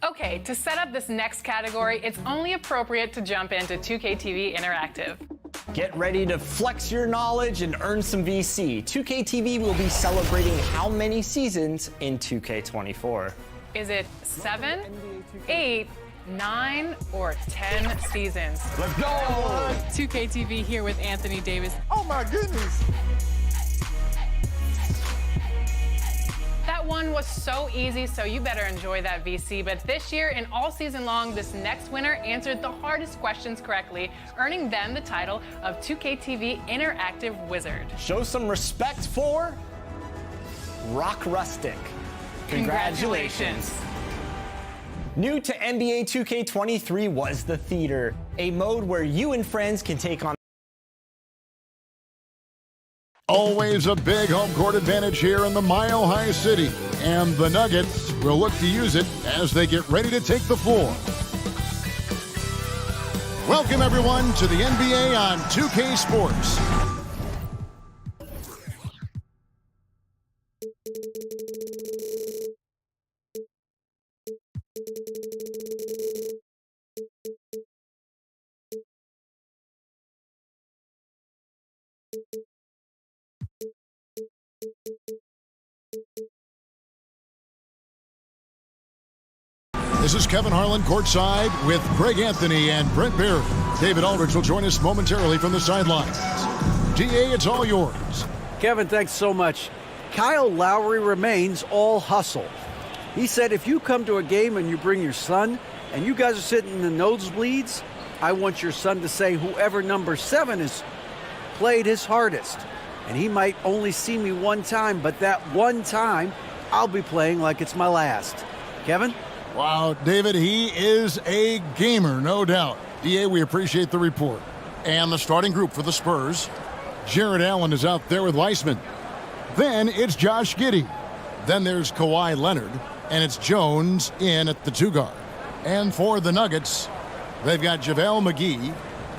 Okay, to set up this next category, it's only appropriate to jump into 2K TV Interactive. Get ready to flex your knowledge and earn some VC. 2K TV will be celebrating how many seasons in 2K24? Is it 7, 8, 9, or 10 seasons? Let's go! 2K TV here with Anthony Davis. Oh my goodness! That one was so easy, so you better enjoy that VC. But this year and all season long, this next winner answered the hardest questions correctly, earning them the title of 2K TV Interactive Wizard. Show some respect for Rock Rustic. Congratulations. New to NBA 2K23 was the Theater, a mode where you and friends can take on. Always a big home court advantage here in the Mile High City, and the Nuggets will look to use it as they get ready to take the floor. Welcome everyone to the NBA on 2K Sports. This is Kevin Harlan courtside with Greg Anthony and Brent Barry. David Aldridge will join us momentarily from the sidelines. DA, it's all yours. Kevin, thanks so much. Kyle Lowry remains all hustle. He said if you come to a game and you bring your son and you guys are sitting in the nosebleeds, I want your son to say whoever number 7 is played his hardest. And he might only see me one time, but that one time I'll be playing like it's my last. Kevin? Wow, David, he is a gamer, no doubt. DA, we appreciate the report. And the starting group for the Spurs. Jared Allen is out there with Weissman. Then it's Josh Giddey. Then there's Kawhi Leonard. And it's Jones in at the 2 guard. And for the Nuggets, they've got JaVale McGee.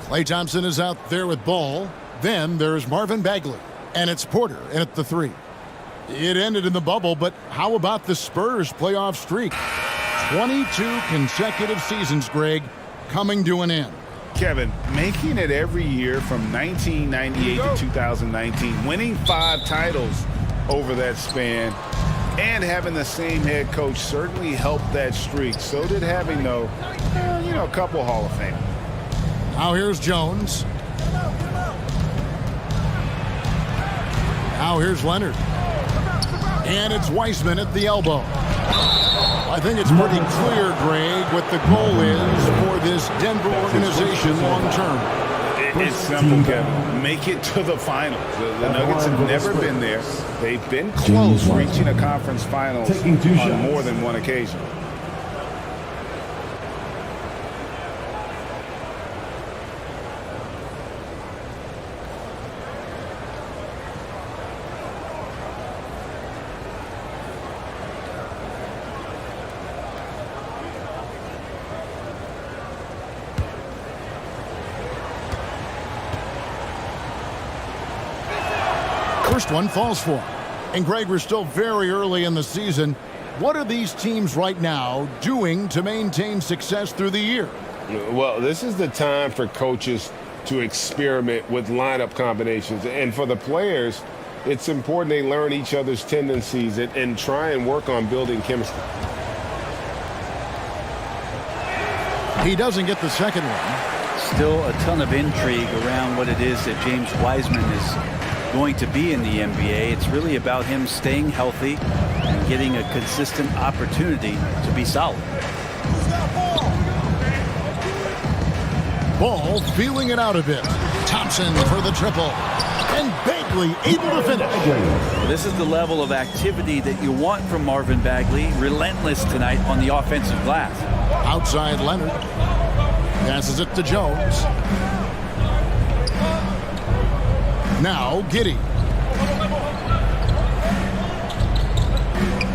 Klay Thompson is out there with Ball. Then there's Marvin Bagley. And it's Porter in at the 3. It ended in the bubble, but how about the Spurs playoff streak? 22 consecutive seasons, Greg, coming to an end. Kevin, making it every year from 1998 to 2019, winning 5 titles over that span, and having the same head coach certainly helped that streak. So did having, a couple Hall of Fame. Now here's Jones. Now here's Leonard. And it's Weissman at the elbow. I think it's pretty clear, Greg, what the goal is for this Denver organization long term. It's simple, Kevin. Make it to the finals. The Nuggets have never been there. They've been close reaching a conference finals on more than one occasion. First one falls for him. And Greg, we're still very early in the season. What are these teams right now doing to maintain success through the year? Well, this is the time for coaches to experiment with lineup combinations. And for the players, it's important they learn each other's tendencies and try and work on building chemistry. He doesn't get the second one. Still a ton of intrigue around what it is that James Wiseman is going to be in the NBA. It's really about him staying healthy and getting a consistent opportunity to be solid. Ball feeling it out a bit. Thompson for the triple. And Bagley able to finish. This is the level of activity that you want from Marvin Bagley. Relentless tonight on the offensive glass. Outside Leonard. Passes it to Jones. Now Giddey.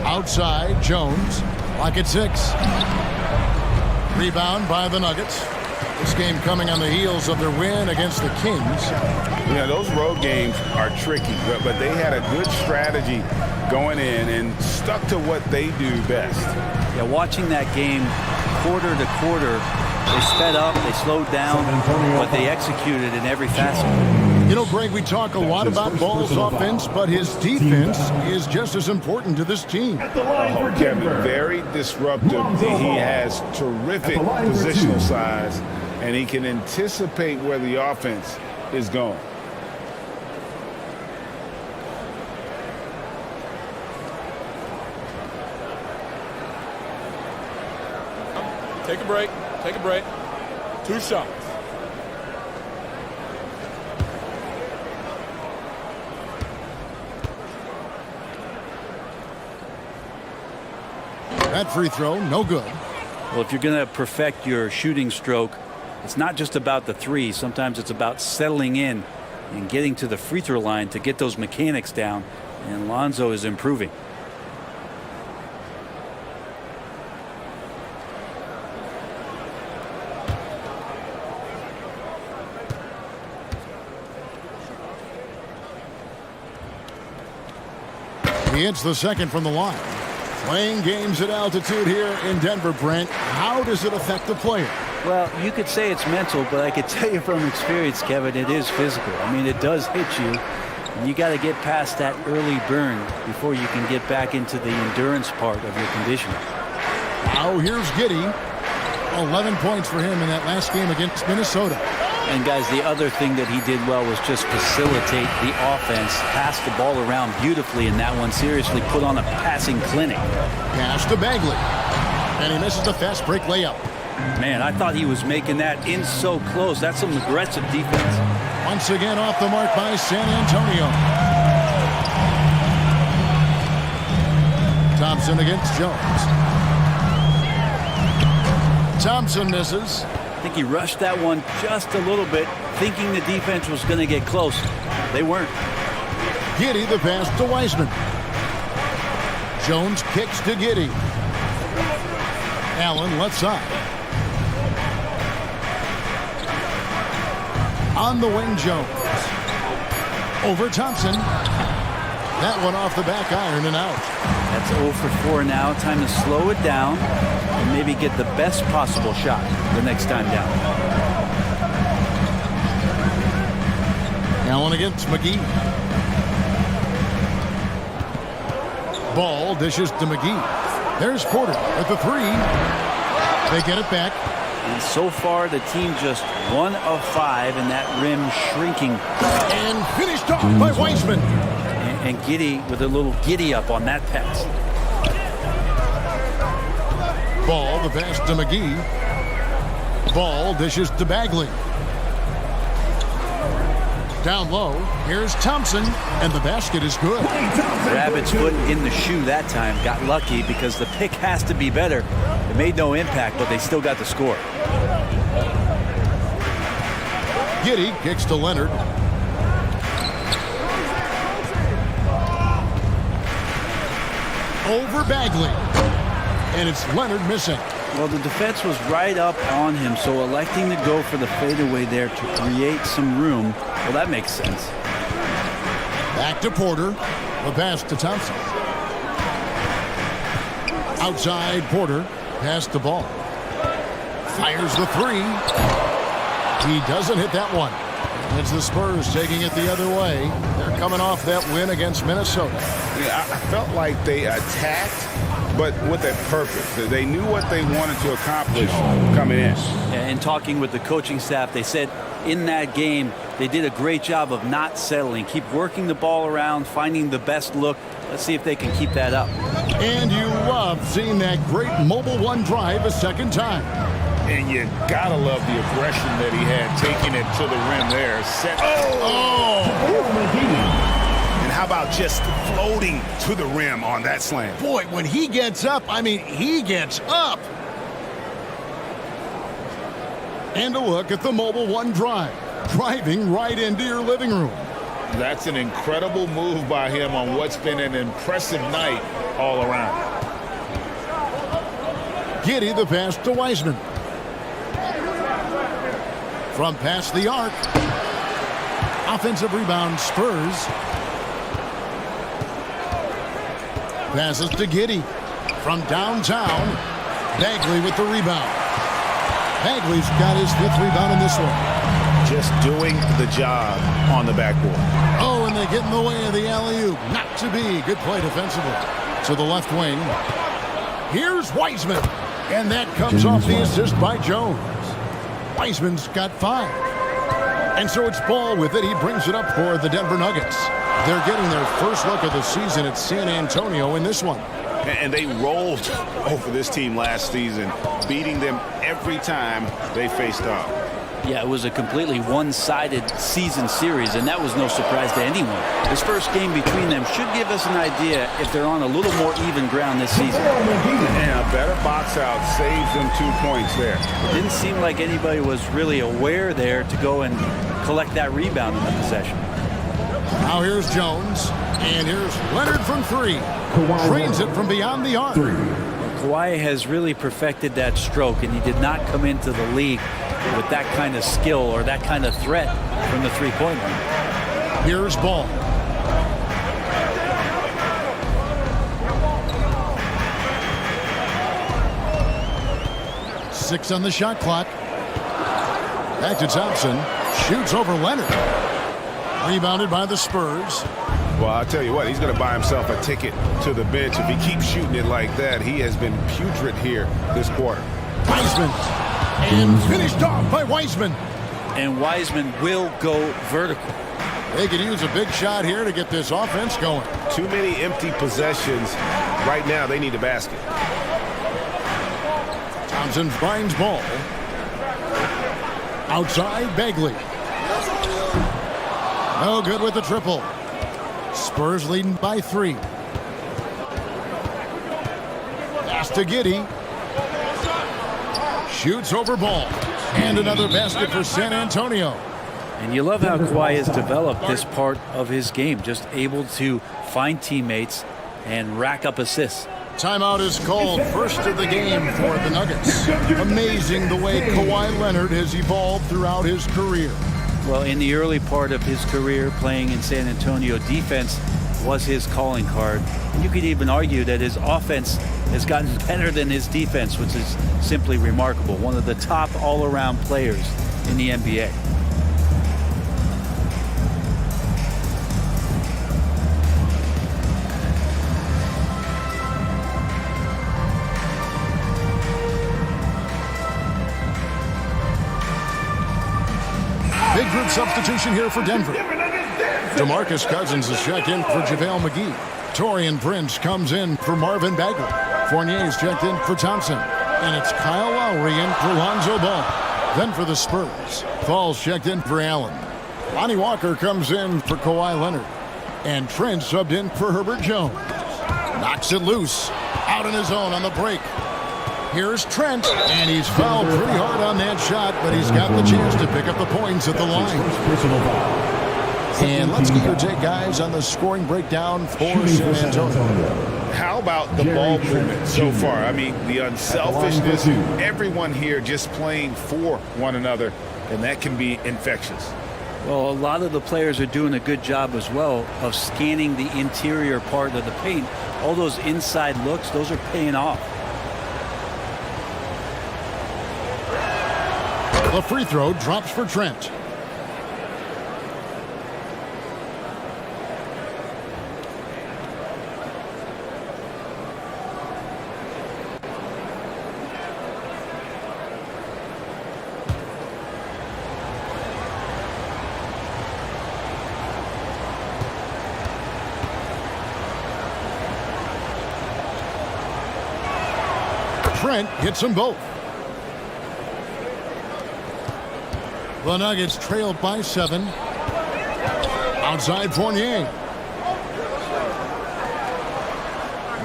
Outside Jones. Clock at 6. Rebound by the Nuggets. This game coming on the heels of their win against the Kings. Yeah, those road games are tricky, but they had a good strategy going in and stuck to what they do best. Yeah, watching that game quarter to quarter, they sped up, they slowed down, but they executed in every facet. You know, Greg, we talk a lot about Ball's offense, but his defense is just as important to this team. Oh, Kevin, very disruptive. He has terrific positional size, and he can anticipate where the offense is going. Take a break. Take a break. 2 shots. That free throw, no good. Well, if you're going to perfect your shooting stroke, it's not just about the three. Sometimes it's about settling in and getting to the free throw line to get those mechanics down. And Lonzo is improving. He hits the second from the line. Playing games at altitude here in Denver, Brent. How does it affect the player? Well, you could say it's mental, but I could tell you from experience, Kevin, it is physical. I mean, it does hit you. And you got to get past that early burn before you can get back into the endurance part of your conditioning. Now here's Giddey. 11 points for him in that last game against Minnesota. And guys, the other thing that he did well was just facilitate the offense, pass the ball around beautifully in that one. Seriously, put on a passing clinic. Pass to Bagley. And he misses the fast break layup. Man, I thought he was making that in so close. That's some aggressive defense. Once again off the mark by San Antonio. Thompson against Jones. Thompson misses. I think he rushed that one just a little bit, thinking the defense was going to get close. They weren't. Giddey the pass to Wiseman. Jones kicks to Giddey. Allen left side. On the wing, Jones. Over Thompson. That one off the back iron and out. That's 0 for 4 now. Time to slow it down and maybe get the best possible shot the next time down. Allen against McGee. Ball dishes to McGee. There's Porter with the three. They get it back. And so far, the team just 1 of 5, and that rim shrinking. And finished off by Wiseman. And Giddey with a little giddy up on that pass. Ball, the pass to McGee. Ball dishes to Bagley. Down low, here's Thompson, and the basket is good. Rabbit's foot in the shoe that time. Got lucky because the pick has to be better. It made no impact, but they still got the score. Giddey kicks to Leonard. Over Bagley. And it's Leonard missing. Well, the defense was right up on him, so electing to go for the fadeaway there to create some room, well, that makes sense. Back to Porter. The pass to Thompson. Outside Porter. Pass the ball. Fires the three. He doesn't hit that one. It's the Spurs taking it the other way. They're coming off that win against Minnesota. Yeah, I felt like they attacked, but with a purpose. They knew what they wanted to accomplish coming in. And talking with the coaching staff, they said in that game they did a great job of not settling. Keep working the ball around, finding the best look. Let's see if they can keep that up. And you love seeing that great mobile one drive a second time. And you gotta love the aggression that he had, taking it to the rim there. Set. Oh! And how about just floating to the rim on that slam? Boy, when he gets up, I mean, he gets up. And a look at the mobile one drive, driving right into your living room. That's an incredible move by him on what's been an impressive night all around. Giddey the pass to Wiseman. from past the arc. Offensive rebound, Spurs. Passes to Giddey from downtown. Bagley with the rebound. Bagley's got his 5th rebound in this one. Just doing the job on the backboard. Oh, and they get in the way of the alley-oop. Not to be. Good play defensively. To the left wing. Here's Wiseman. And that comes off the assist by Jones. Wiseman's got 5. And so it's Ball with it. He brings it up for the Denver Nuggets. They're getting their first look of the season at San Antonio in this one. And they rolled over this team last season, beating them every time they faced off. Yeah, it was a completely one-sided season series, and that was no surprise to anyone. This first game between them should give us an idea if they're on a little more even ground this season. And a better box out saves them 2 points there. It didn't seem like anybody was really aware there to go and collect that rebound in the possession. Now here's Jones, and here's Leonard from 3. Drains it from beyond the arc. Kawhi has really perfected that stroke, and he did not come into the league with that kind of skill or that kind of threat from the three-point line. Here's Ball. Six on the shot clock. Back to Thompson. Shoots over Leonard. Rebounded by the Spurs. Well, I'll tell you what, he's going to buy himself a ticket to the bench. If he keeps shooting it like that, he has been putrid here this quarter. Wiseman. And finished off by Wiseman. And Wiseman will go vertical. They could use a big shot here to get this offense going. Too many empty possessions. Right now, they need a basket. Thompson finds Ball. Outside, Bagley. No good with the triple. Spurs leading by 3. Pass to Giddey. Shoots over Ball. And another basket for San Antonio. And you love how Kawhi has developed this part of his game, just able to find teammates and rack up assists. Timeout is called, first of the game for the Nuggets. Amazing the way Kawhi Leonard has evolved throughout his career. Well, in the early part of his career playing in San Antonio, defense was his calling card. And you could even argue that his offense has gotten better than his defense, which is simply remarkable. One of the top all-around players in the NBA. Big group substitution here for Denver. DeMarcus Cousins is checked in for JaVale McGee. Taurean Prince comes in for Marvin Bagley. Fournier's checked in for Thompson. And it's Kyle Lowry in for Lonzo Ball. Then for the Spurs, Fall's checked in for Allen. Lonnie Walker comes in for Kawhi Leonard. And Trent subbed in for Herbert Jones. Knocks it loose. Out on his own on the break. Here's Trent, and he's fouled pretty hard on that shot, but he's got the chance to pick up the points at the line. And let's get your take, guys, on the scoring breakdown for San Antonio. How about the ball movement so far? I mean, the unselfishness, everyone here just playing for one another, and that can be infectious. Well, a lot of the players are doing a good job as well of scanning the interior part of the paint. All those inside looks, those are paying off. The free throw drops for Trent. Trent hits them both. The Nuggets trailed by 7. Outside Fournier.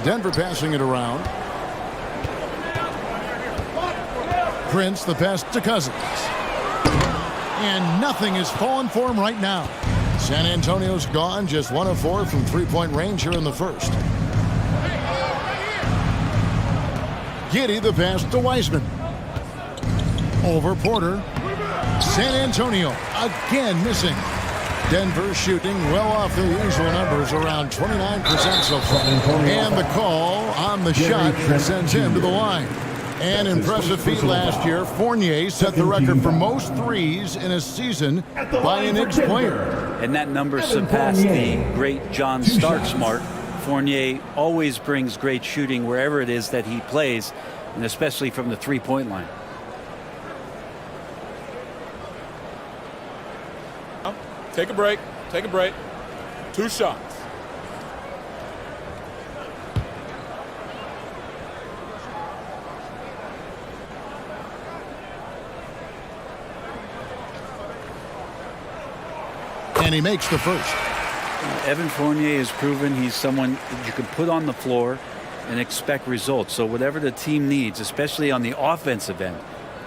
Denver passing it around. Prince, the pass to Cousins. And nothing is falling for him right now. San Antonio's gone, just 1 of 4 from three-point range here in the first. Giddey, the pass to Wiseman. Over Porter. San Antonio again missing. Denver shooting well off their usual numbers, around 29% so far. And the call on the shot sends him to the line. An impressive feat last year. Fournier set the record for most threes in a season by an Knicks player. And that number surpassed the great John Starksmart. Fournier always brings great shooting wherever it is that he plays, and especially from the three-point line. Take a break. Take a break. 2 shots. And he makes the first. Evan Fournier has proven he's someone that you can put on the floor and expect results. So whatever the team needs, especially on the offensive end,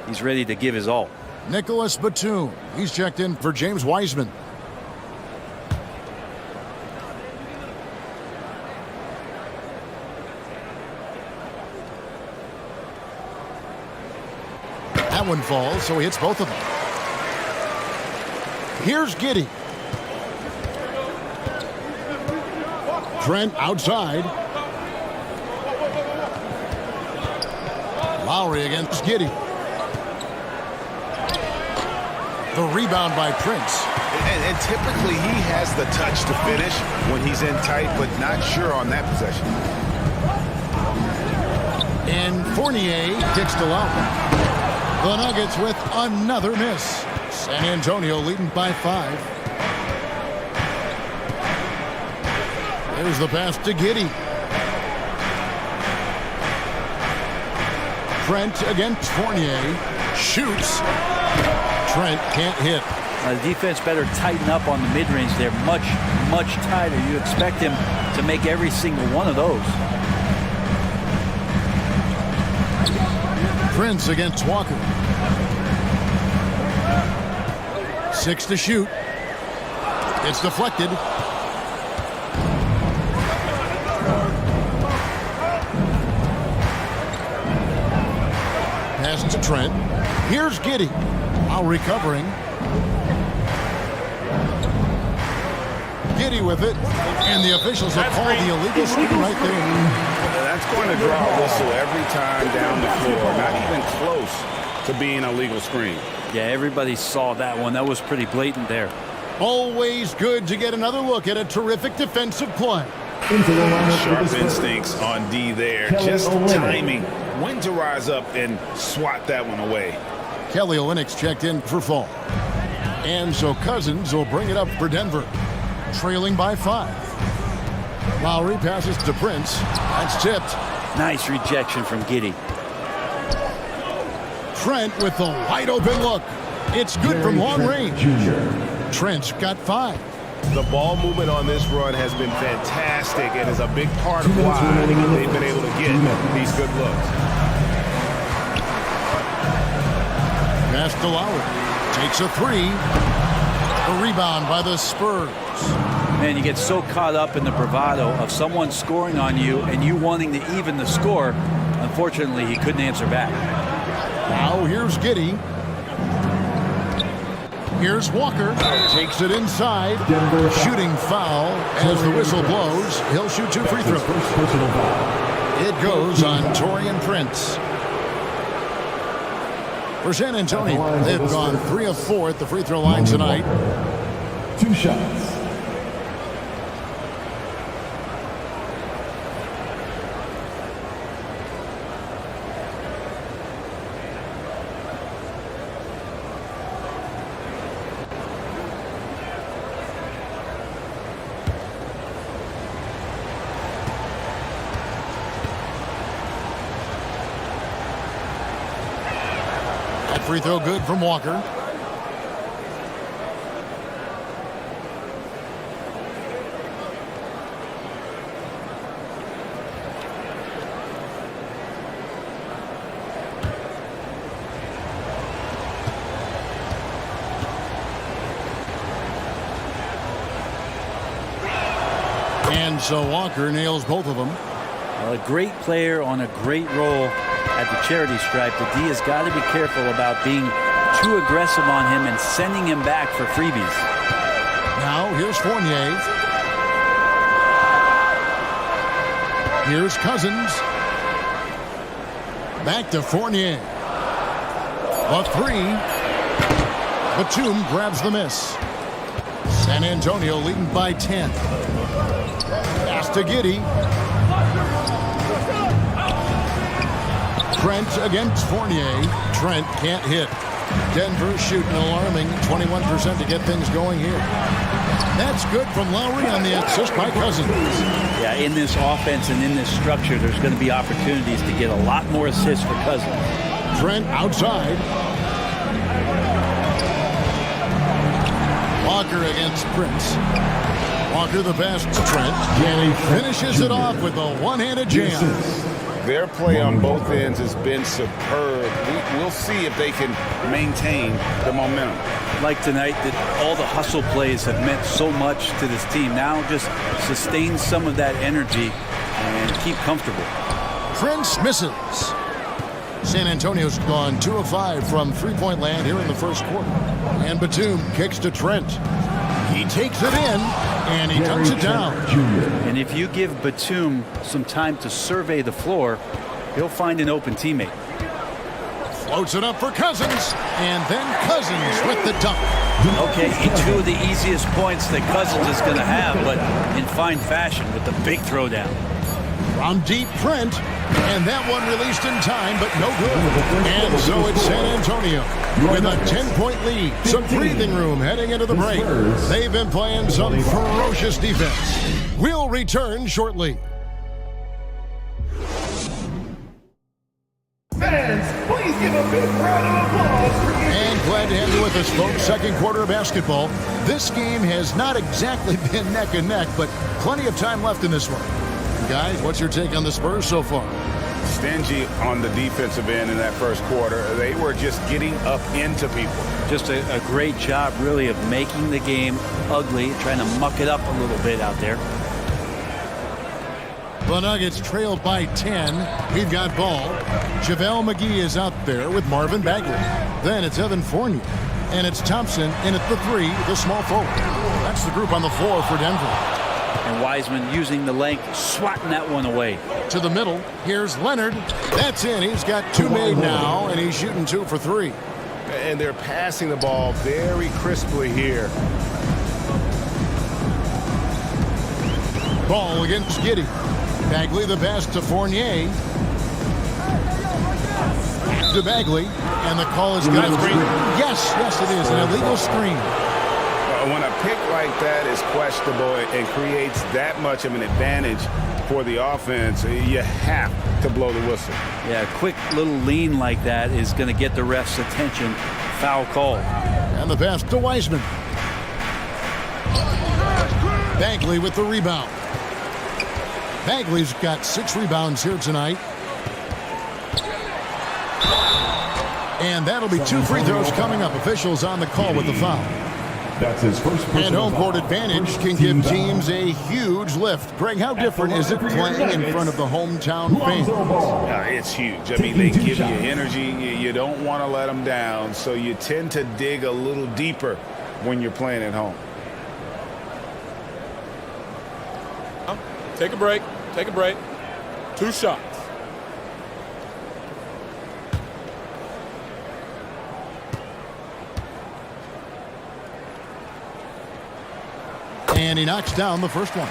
he's ready to give his all. Nicholas Batum. He's checked in for James Wiseman. That one falls, so he hits both of them. Here's Giddey. Trent outside. Lowry against Giddey. The rebound by Prince. And typically he has the touch to finish when he's in tight, but not sure on that possession. And Fournier kicks to Lowry. The Nuggets with another miss. San Antonio leading by 5. There's the pass to Giddey. Trent against Fournier. Shoots. Trent can't hit. The defense better tighten up on the mid-range. They're much, much tighter. You expect him to make every single one of those. Prince against Walker. 6 to shoot. It's deflected. Pass to Trent. Here's Giddey. While recovering. Giddey with it. And the officials have called the illegal screen right there. That's going to draw a whistle every time down the floor. Not even close to being a legal screen. Yeah, everybody saw that one. That was pretty blatant there. Always good to get another look at a terrific defensive play. Sharp instincts on D there. Just timing when to rise up and swat that one away. Kelly Olynyk's checked in for fall. And so Cousins will bring it up for Denver. Trailing by 5. Lowry passes to Prince. That's tipped. Nice rejection from Giddey. Trent with the wide open look. It's good from long range. Trent's got 5. The ball movement on this run has been fantastic and is a big part of why they've been able to get these good looks. Pass to Lowry. Takes a 3. A rebound by the Spurs. Man, you get so caught up in the bravado of someone scoring on you and you wanting to even the score. Unfortunately, he couldn't answer back. Now here's Giddey. Here's Walker. Takes it inside. Shooting foul as the whistle blows. He'll shoot 2 free throws. It goes on Taurean Prince. For San Antonio, they've gone 3 of 4 at the free throw line tonight. 2 shots. Free throw good from Walker. And so Walker nails both of them. A great player on a great role at the charity stripe. The D has got to be careful about being too aggressive on him and sending him back for freebies. Now here's Fournier. Here's Cousins. Back to Fournier. A three. Batum grabs the miss. San Antonio leading by 10. Pass to Giddey. Trent against Fournier. Trent can't hit. Denver shooting alarming 21% to get things going here. That's good from Lowry on the assist by Cousins. Yeah, in this offense and in this structure, there's going to be opportunities to get a lot more assists for Cousins. Trent outside. Walker against Prince. Walker the pass to Trent. And he finishes it off with a one-handed jam. Their play on both ends has been superb. We'll see if they can maintain the momentum. Like tonight, that all the hustle plays have meant so much to this team. Now just sustain some of that energy and keep comfortable. Prince misses. San Antonio's gone 2 of 5 from three-point land here in the first quarter. And Batum kicks to Trent. He takes it in, and he dunks it down. And if you give Batum some time to survey the floor, he'll find an open teammate. Floats it up for Cousins, and then Cousins with the dunk. Okay, 2 of the easiest points that Cousins is going to have, but in fine fashion with the big throwdown. From deep, Trent, and that one released in time, but no good. And so it's San Antonio with a 10-point lead. Some breathing room heading into the break. They've been playing some ferocious defense. We'll return shortly. Fans, please give a big round of applause for And glad to have you with us, folks. Second quarter of basketball. This game has not exactly been neck and neck, but plenty of time left in this one. Guys, what's your take on the Spurs so far? Stingy on the defensive end in that first quarter. They were just getting up into people. Just a great job, really, of making the game ugly, trying to muck it up a little bit out there. The Nuggets trailed by 10. We've got ball. JaVale McGee is out there with Marvin Bagley. Then it's Evan Fournier. And it's Thompson in at the 3, the small forward. That's the group on the floor for Denver. And Wiseman using the length, swatting that one away. To the middle, here's Leonard. That's in. He's got 2 made now, and he's shooting 2 for 3. And they're passing the ball very crisply here. Ball against Giddey. Bagley the pass to Fournier. To Bagley, and the call is good. Yes, it is. An illegal screen. When a pick like that is questionable and creates that much of an advantage for the offense, you have to blow the whistle. Yeah, a quick little lean like that is going to get the ref's attention. Foul call. And the pass to Wiseman. Bagley with the rebound. Bagley's got 6 rebounds here tonight. And that'll be 2 free throws coming up. Officials on the call with the foul. That's his first. And home court advantage can give teams a huge lift. Greg, how different is it playing in front of the hometown fans? It's huge. I mean, they give you energy. You don't want to let them down, so you tend to dig a little deeper when you're playing at home. Take a break. Take a break. 2 shots. And he knocks down the first one.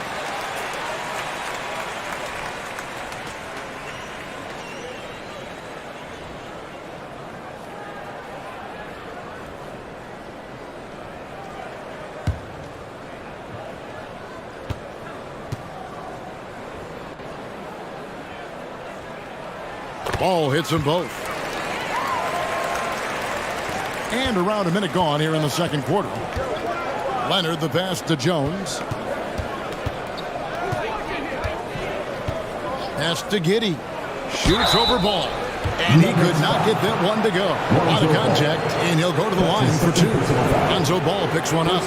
Ball hits them both. And around a minute gone here in the second quarter. Leonard the pass to Jones. Pass to Giddey. Shoots over ball. And he could not get that one to go. Out of contact, and he'll go to the line for 2. Lonzo Ball picks one up.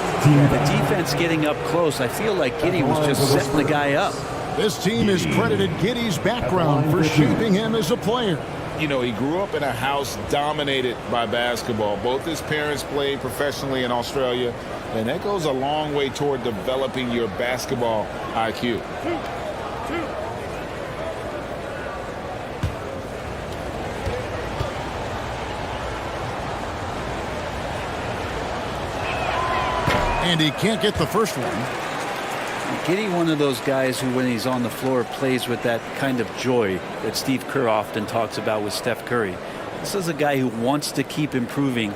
The defense getting up close. I feel like Giddey was just setting the guy up. This team has credited Giddey's background for shaping him as a player. you know, he grew up in a house dominated by basketball. Both his parents played professionally in Australia, and that goes a long way toward developing your basketball IQ. And he can't get the first one. Getting one of those guys who, when he's on the floor, plays with that kind of joy that Steve Kerr often talks about with Steph Curry. This is a guy who wants to keep improving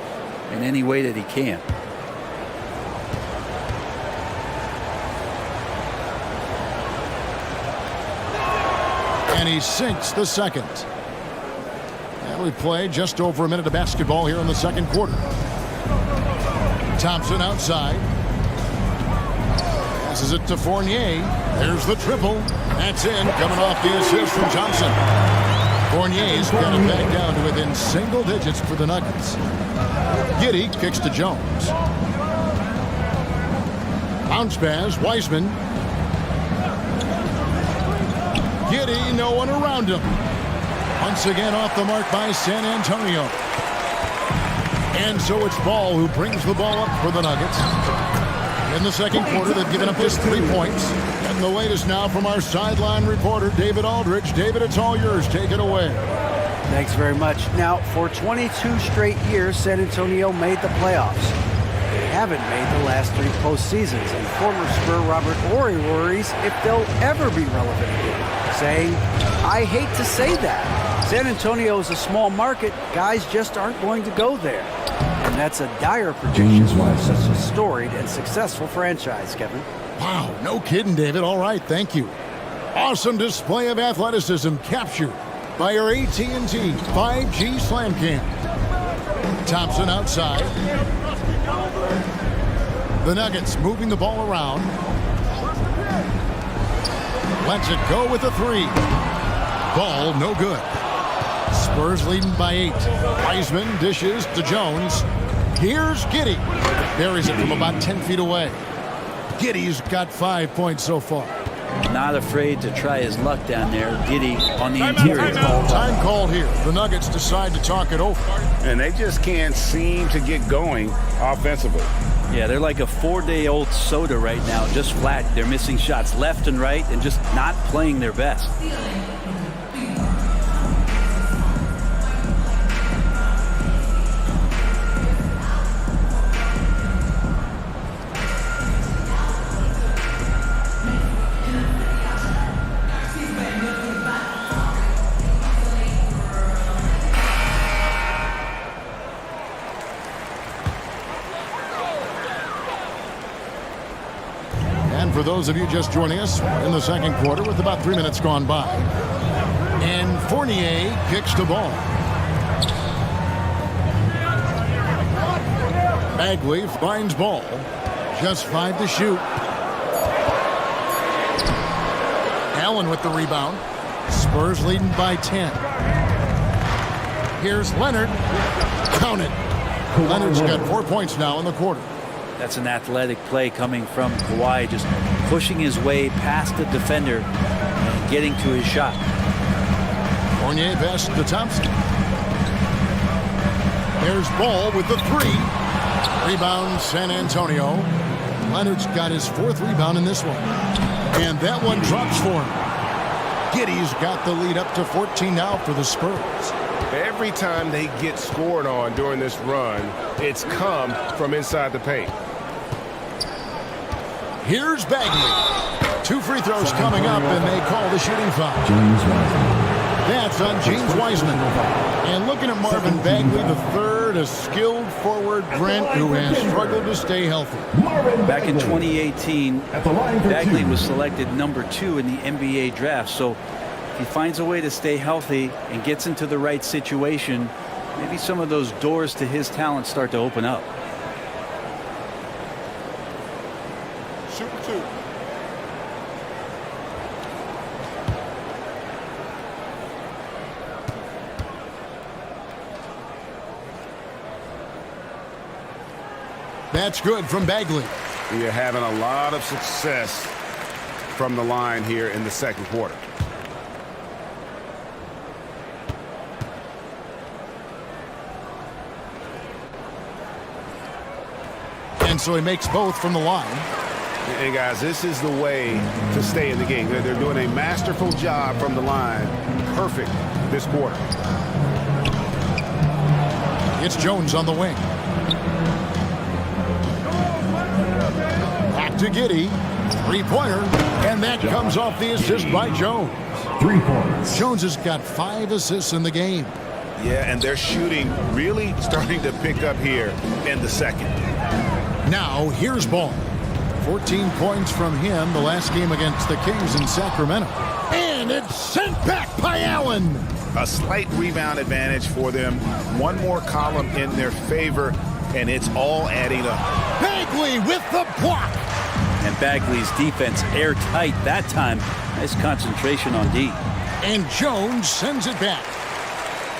in any way that he can. And he sinks the second. And we play just over a minute of basketball here in the second quarter. Thompson outside. Passes it to Fournier. There's the triple. That's in. Coming off the assist from Thompson. Fournier's got it back down to within single digits for the Nuggets. Giddey kicks to Jones. Bounce pass. Wiseman. Giddey, no one around him. Once again off the mark by San Antonio. And so it's Ball who brings the ball up for the Nuggets. In the second quarter, they've given up just 3 points. And the latest now from our sideline reporter, David Aldridge. David, it's all yours. Take it away. Thanks very much. Now, for 22 straight years, San Antonio made the playoffs. They haven't made the last 3 postseasons, and former Spur Robert Horry worries if they'll ever be relevant again, saying, "I hate to say that. San Antonio is a small market. Guys just aren't going to go there." And that's a dire prediction for such a storied and successful franchise, Kevin. Wow, no kidding, David. All right, thank you. Awesome display of athleticism captured by our AT&T 5G Slam Cam. Thompson outside. The Nuggets moving the ball around. Lets it go with a 3. Ball no good. Spurs leading by 8. Wiseman dishes to Jones. Here's Giddey. Buries it from about 10 feet away. Giddey's got 5 points so far. Not afraid to try his luck down there. Giddey on the interior. Time called here. The Nuggets decide to talk it over. And they just can't seem to get going offensively. Yeah, they're like a 4-day-old soda right now, just flat. They're missing shots left and right and just not playing their best. For those of you just joining us in the second quarter with about 3 minutes gone by. And Fournier kicks the ball. Bagley finds Ball. Just 5 to shoot. Allen with the rebound. Spurs leading by 10. Here's Leonard. Count it. Leonard's got 4 points now in the quarter. That's an athletic play coming from Kawhi, just pushing his way past the defender and getting to his shot. Fournier pass to Thompson. There's Ball with the 3. Rebound San Antonio. Leonard's got his 4th rebound in this one. And that one drops for him. Giddey's got the lead up to 14 now for the Spurs. Every time they get scored on during this run, it's come from inside the paint. Here's Bagley. 2 free throws coming up, and they call the shooting foul. That's on James Wiseman. And looking at Marvin Bagley, the third, a skilled forward, Brent, who has struggled to stay healthy. Back in 2018, Bagley was selected number 2 in the NBA draft. So if he finds a way to stay healthy and gets into the right situation, maybe some of those doors to his talent start to open up. Super 2. That's good from Bagley. You're having a lot of success from the line here in the second quarter. and so he makes both from the line. Hey, guys, this is the way to stay in the game. They're doing a masterful job from the line. Perfect this quarter. It's Jones on the wing. Back to Giddey. Three-pointer. And that comes off the assist by Jones. 3 points. Jones has got 5 assists in the game. Yeah, and their shooting really starting to pick up here in the second. Now, here's Ball. 14 points from him the last game against the Kings in Sacramento. And it's sent back by Allen. A slight rebound advantage for them. One more column in their favor, and it's all adding up. Bagley with the block. And Bagley's defense airtight that time. Nice concentration on D. And Jones sends it back.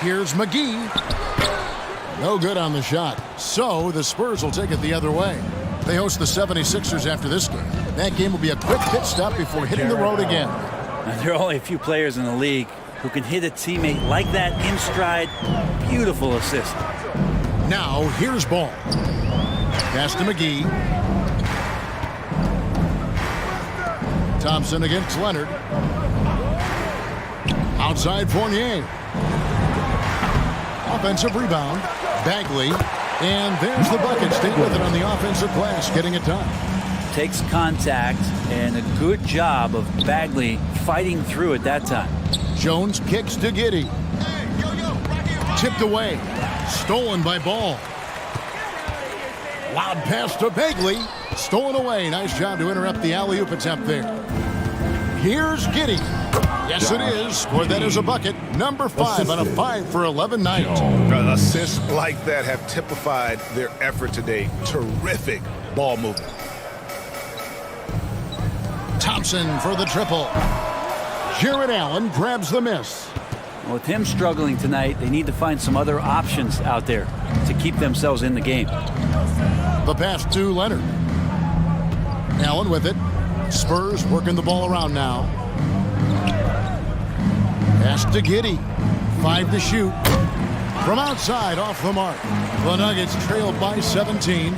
Here's McGee. No good on the shot. So the Spurs will take it the other way. They host the 76ers after this game. That game will be a quick pit stop before hitting the road again. Now, there are only a few players in the league who can hit a teammate like that in stride. Beautiful assist. Now here's Ball. Pass to McGee. Thompson against Leonard. Outside Fournier. Offensive rebound. Bagley. And there's the bucket. Staying with it on the offensive glass, getting it done. Takes contact, and a good job of Bagley fighting through at that time. Jones kicks to Giddey. Tipped away. Stolen by Ball. Loud pass to Bagley. Stolen away. Nice job to interrupt the alley-oop attempt there. Here's Giddey. Yes, it is. Scored that as a bucket. Number 5 on a 5 for 11 night. Assists like that have typified their effort today. Terrific ball movement. Thompson for the triple. Jared Allen grabs the miss. With him struggling tonight, they need to find some other options out there to keep themselves in the game. The pass to Leonard. Allen with it. Spurs working the ball around now. Pass to Giddey. 5 to shoot. From outside, off the mark. The Nuggets trailed by 17.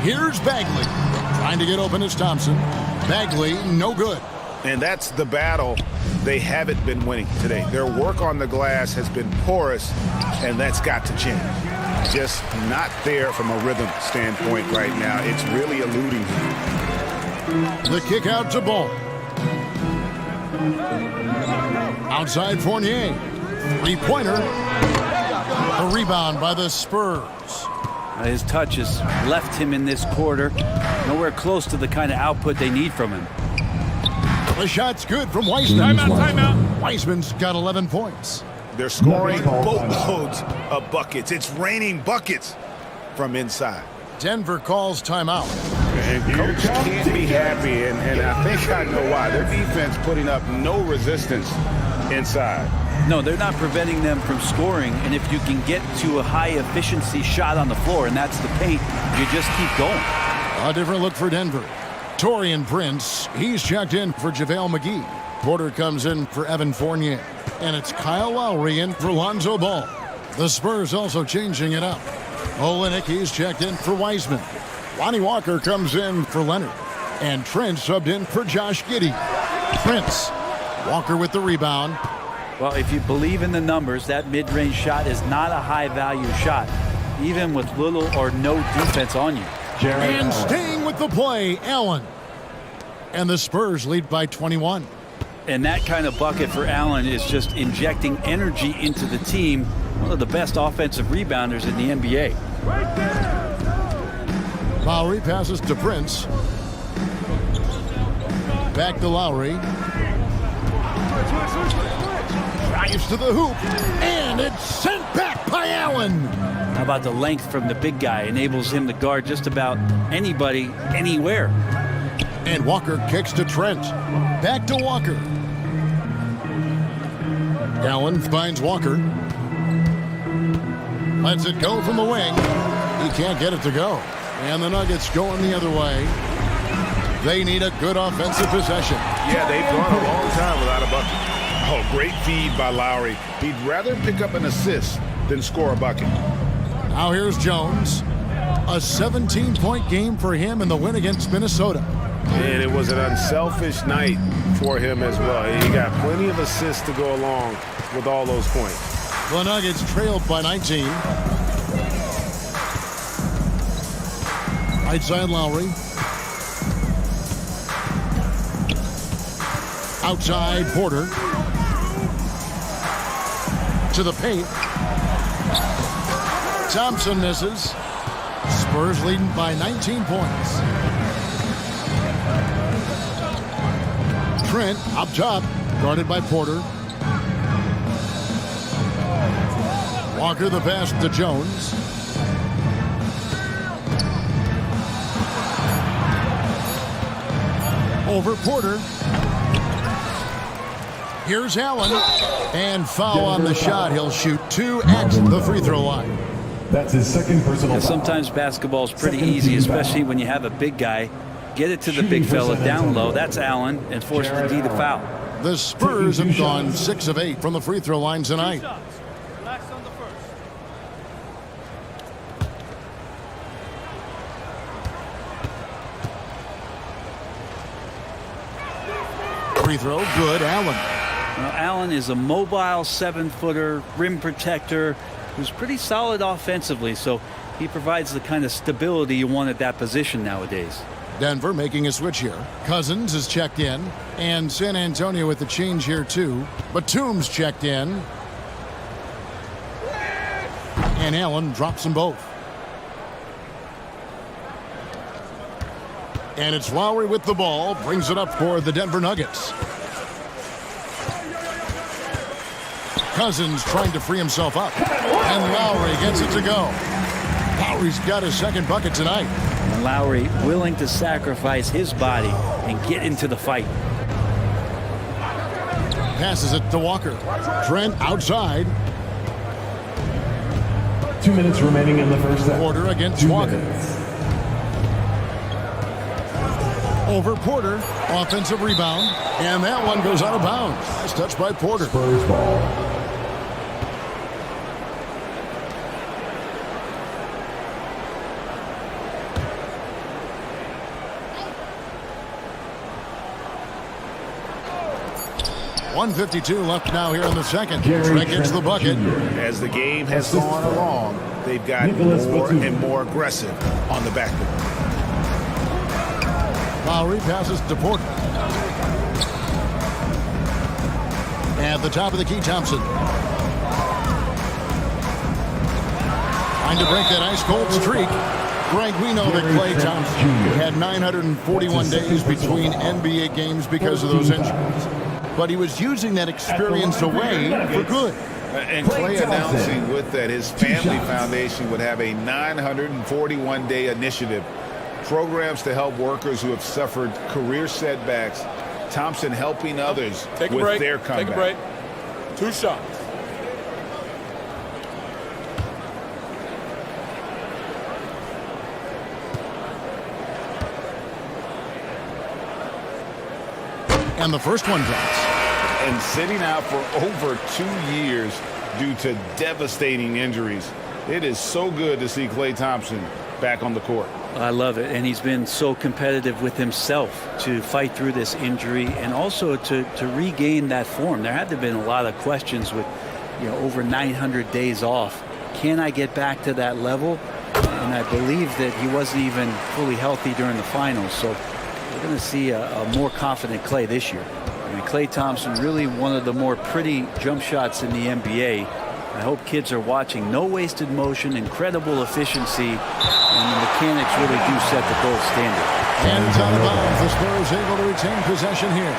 Here's Bagley. Trying to get open is Thompson. Bagley, no good. And that's the battle they haven't been winning today. Their work on the glass has been porous, and that's got to change. Just not there from a rhythm standpoint right now. It's really eluding him. The kick out to Ball. Outside Fournier. Three-pointer. A rebound by the Spurs. His touch has left him in this quarter. Nowhere close to the kind of output they need from him. The shot's good from Wiseman. Timeout. Wiseman's got 11 points. They're scoring boatloads of buckets. It's raining buckets from inside. Denver calls timeout. And coach can't be happy, and I think I know why. Their defense putting up no resistance inside. No, they're not preventing them from scoring, and if you can get to a high-efficiency shot on the floor, and that's the paint, you just keep going. A different look for Denver. Taurean Prince, he's checked in for JaVale McGee. Porter comes in for Evan Fournier. And it's Kyle Lowry in for Lonzo Ball. The Spurs also changing it up. Olynyk, he's checked in for Wiseman. Lonnie Walker comes in for Leonard. And Trent subbed in for Josh Giddey. Prince. Walker with the rebound. Well, if you believe in the numbers, that mid-range shot is not a high-value shot, even with little or no defense on you. And staying with the play, Allen. And the Spurs lead by 21. And that kind of bucket for Allen is just injecting energy into the team. One of the best offensive rebounders in the NBA. Lowry passes to Prince. Back to Lowry. Drives to the hoop. And it's sent back by Allen. How about the length from the big guy? Enables him to guard just about anybody, anywhere. And Walker kicks to Trent. Back to Walker. Allen finds Walker. Lets it go from the wing. He can't get it to go. And the Nuggets going the other way. They need a good offensive possession. Yeah, they've gone a long time without a bucket. Oh, great feed by Lowry. He'd rather pick up an assist than score a bucket. Now here's Jones. A 17-point game for him in the win against Minnesota. And it was an unselfish night for him as well. He got plenty of assists to go along with all those points. The Nuggets trailed by 19. Right side Lowry. Outside Porter. To the paint. Thompson misses. Spurs leading by 19 points. Trent up top, guarded by Porter. Walker the pass to Jones. Over Porter. Here's Allen. And foul on the shot. He'll shoot 2 at the free throw line. That's his second personal foul. Sometimes basketball is pretty easy, especially when you have a big guy. Get it to the big fella down low. That's Allen, and force the D to foul. The Spurs have gone 6 of 8 from the free throw line tonight. Free throw, good, Allen. Now, Allen is a mobile 7-footer, rim protector, who's pretty solid offensively, so he provides the kind of stability you want at that position nowadays. Denver making a switch here. Cousins is checked in, and San Antonio with the change here too. Batum's checked in. And Allen drops them both. And it's Lowry with the ball, brings it up for the Denver Nuggets. Cousins trying to free himself up. And Lowry gets it to go. Lowry's got his second bucket tonight. And Lowry willing to sacrifice his body and get into the fight. Passes it to Walker. Trent outside. 2 minutes remaining in the first half. Porter against 2 Walker. minutes. Over Porter. Offensive rebound. And that one goes out of bounds. Nice touch by Porter. Spurs ball. .152 left now here in the second. Trent gets the bucket. As the game has gone along, they've gotten more and more aggressive on the backboard. Lowry passes to Porter. At the top of the key, Thompson. Trying to break that ice-cold streak. Greg, we know that Klay Thompson had 941 days between NBA games because of those injuries. But he was using that experience away for good. And Klay announcing with that his family foundation would have a 941-day initiative. Programs to help workers who have suffered career setbacks. Thompson helping others with their comeback. Take a break. 2 shots. And the first one drops. And sitting out for over 2 years due to devastating injuries. It is so good to see Klay Thompson back on the court. I love it, and he's been so competitive with himself to fight through this injury and also to regain that form. There had to have been a lot of questions with, over 900 days off. Can I get back to that level? And I believe that he wasn't even fully healthy during the finals, so we're going to see a more confident Klay this year. I mean, Klay Thompson, really one of the more pretty jump shots in the NBA. I hope kids are watching. No wasted motion, incredible efficiency, and the mechanics really do set the gold standard. And out of bounds, the Spurs able to retain possession here.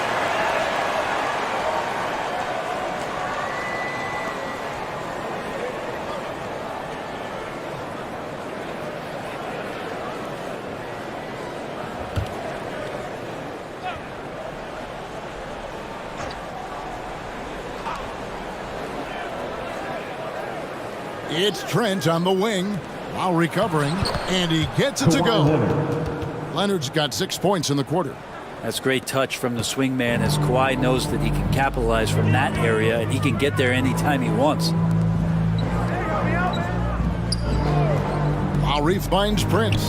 It's Trent on the wing. Lowry covering, and he gets it to go. Leonard's got 6 points in the quarter. That's great touch from the swingman, as Kawhi knows that he can capitalize from that area and he can get there anytime he wants. Lowry finds Prince.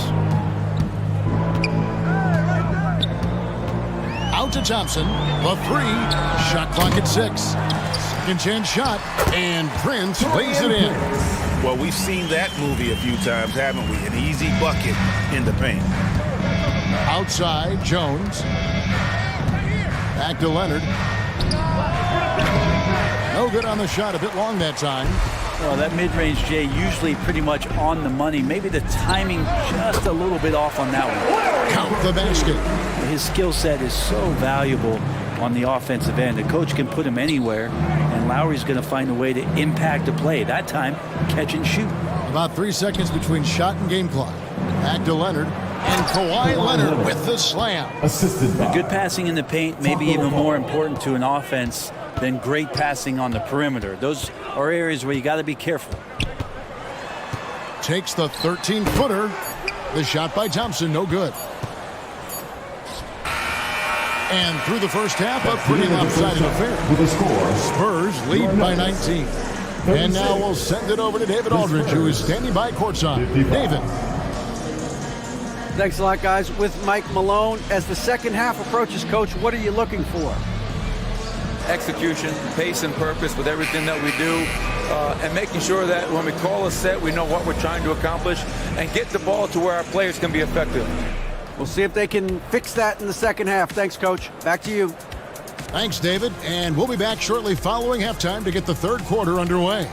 Out to Thompson. The three. Shot clock at 6. Second chance shot. And Prince lays it in. Well, we've seen that movie a few times, haven't we? An easy bucket in the paint. Outside, Jones. Back to Leonard. No good on the shot. A bit long that time. Well, that mid-range, Jay, usually pretty much on the money. Maybe the timing just a little bit off on that one. Count the basket. His skill set is so valuable on the offensive end. The coach can put him anywhere, and Lowry's going to find a way to impact a play. That time, catch and shoot. About 3 seconds between shot and game clock. Back to Leonard. And Kawhi Leonard with the slam. Good passing in the paint may be even more important to an offense than great passing on the perimeter. Those are areas where you got to be careful. Takes the 13-footer. The shot by Thompson, no good. And through the first half, a pretty lopsided affair. Spurs lead by 19. And now we'll send it over to David Aldridge, who is standing by courtside. David. Thanks a lot, guys. With Mike Malone, as the second half approaches, Coach, what are you looking for? Execution, pace, and purpose with everything that we do, and making sure that when we call a set, we know what we're trying to accomplish and get the ball to where our players can be effective. We'll see if they can fix that in the second half. Thanks, Coach. Back to you. Thanks, David. And we'll be back shortly following halftime to get the third quarter underway.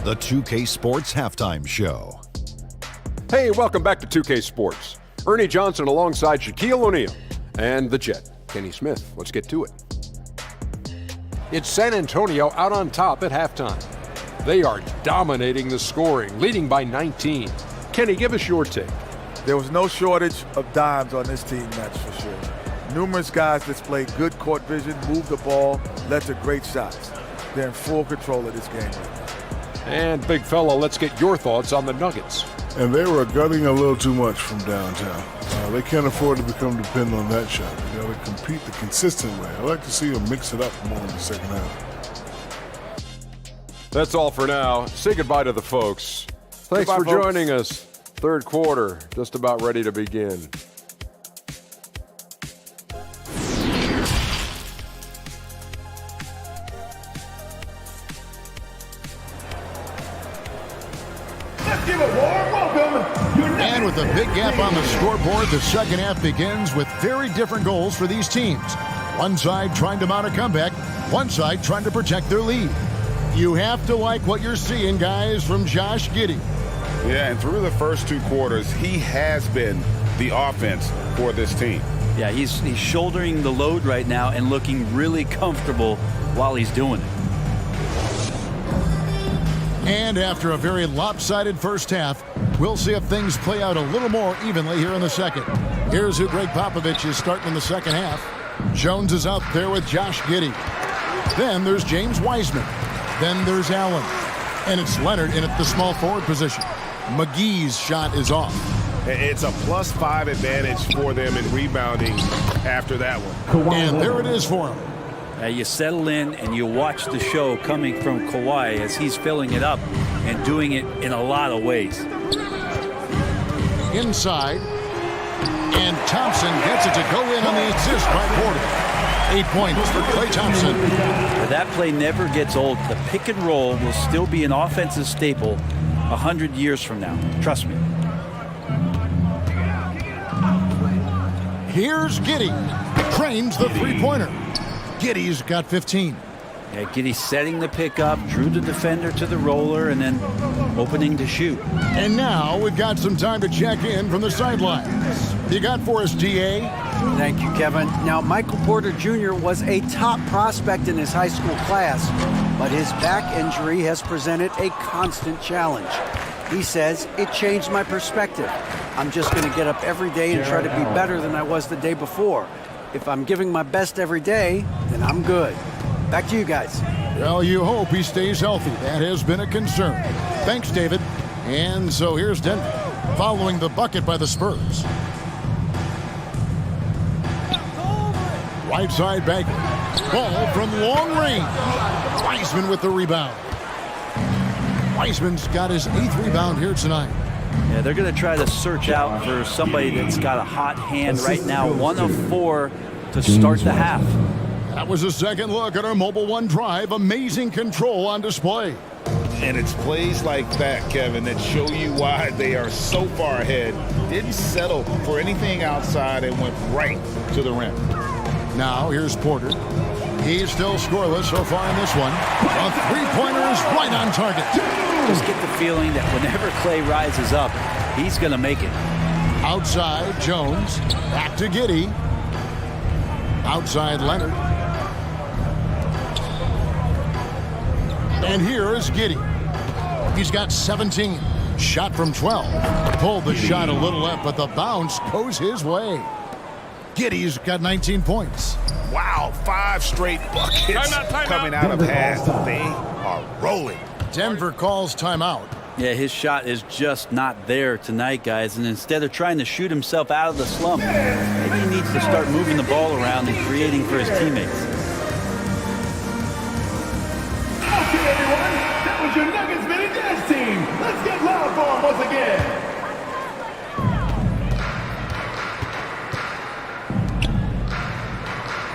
The 2K Sports Halftime Show. Hey, welcome back to 2K Sports. Ernie Johnson alongside Shaquille O'Neal and the Jet, Kenny Smith. Let's get to it. It's San Antonio out on top at halftime. They are dominating the scoring, leading by 19. Kenny, give us your take. There was no shortage of dimes on this team, that's for sure. Numerous guys displayed good court vision, moved the ball, led to great shots. They're in full control of this game right now. And big fella, let's get your thoughts on the Nuggets. And they were gutting a little too much from downtown. They can't afford to become dependent on that shot. They got to compete the consistent way. I like to see them mix it up more in the second half. That's all for now. Say goodbye to the folks. Thanks for joining us. Third quarter, just about ready to begin. And with a big gap on the scoreboard, the second half begins with very different goals for these teams. One side trying to mount a comeback, one side trying to protect their lead. You have to like what you're seeing, guys, from Josh Giddey. Yeah, and through the first two quarters, he has been the offense for this team. Yeah, he's shouldering the load right now and looking really comfortable while he's doing it. And after a very lopsided first half, we'll see if things play out a little more evenly here in the second. Here's who Greg Popovich is starting in the second half. Jones is out there with Josh Giddey. Then there's James Wiseman. Then there's Allen. And it's Leonard in at the small forward position. McGee's shot is off. It's a +5 advantage for them in rebounding after that one. And there it is for him. You settle in and you watch the show coming from Kawhi as he's filling it up and doing it in a lot of ways. Inside. And Thompson gets it to go in on the assist by Porter. 8 points for Klay Thompson. That play never gets old. The pick and roll will still be an offensive staple 100 years from now. Trust me. Here's Giddey. Trains the three-pointer. Giddey's got 15. Yeah, Giddey setting the pick up, drew the defender to the roller, and then opening to shoot. And now we've got some time to check in from the sidelines. You got for us, DA? Thank you, Kevin. Now, Michael Porter Jr. was a top prospect in his high school class, but his back injury has presented a constant challenge. He says, it changed my perspective. I'm just going to get up every day and try to be better than I was the day before. If I'm giving my best every day, then I'm good. Back to you guys. Well, you hope he stays healthy. That has been a concern. Thanks, David. And so here's Denver, following the bucket by the Spurs. Right side Bagley. Ball from long range. Wiseman with the rebound. Wiseman's got his 8th rebound here tonight. Yeah, they're going to try to search out for somebody that's got a hot hand right now. 1 of 4 to start the half. That was a second look at our Mobile One drive. Amazing control on display. And it's plays like that, Kevin, that show you why they are so far ahead. Didn't settle for anything outside and went right to the rim. Now here's Porter. He's still scoreless so far in this one. A three-pointer is right on target. Just get the feeling that whenever Clay rises up, he's going to make it. Outside, Jones. Back to Giddey. Outside, Leonard. And here is Giddey. He's got 17. Shot from 12. Pulled the shot a little left, but the bounce goes his way. Giddey's got 19 points. Wow, 5 straight buckets coming out of half. They are rolling. Denver calls timeout. Yeah, his shot is just not there tonight, guys. And instead of trying to shoot himself out of the slump, maybe he needs to start moving the ball around and creating for his teammates. Okay, everyone, that was your Nuggets Minute Dance team. Let's get loud for them once again.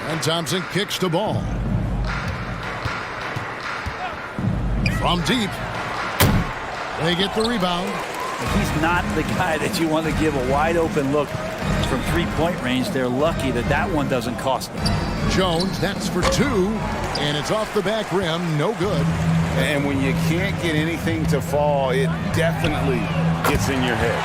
And Thompson kicks the ball. From deep. They get the rebound. He's not the guy that you want to give a wide open look from 3-point range. They're lucky that that one doesn't cost them. Jones, that's for 2. And it's off the back rim. No good. And when you can't get anything to fall, it definitely gets in your head.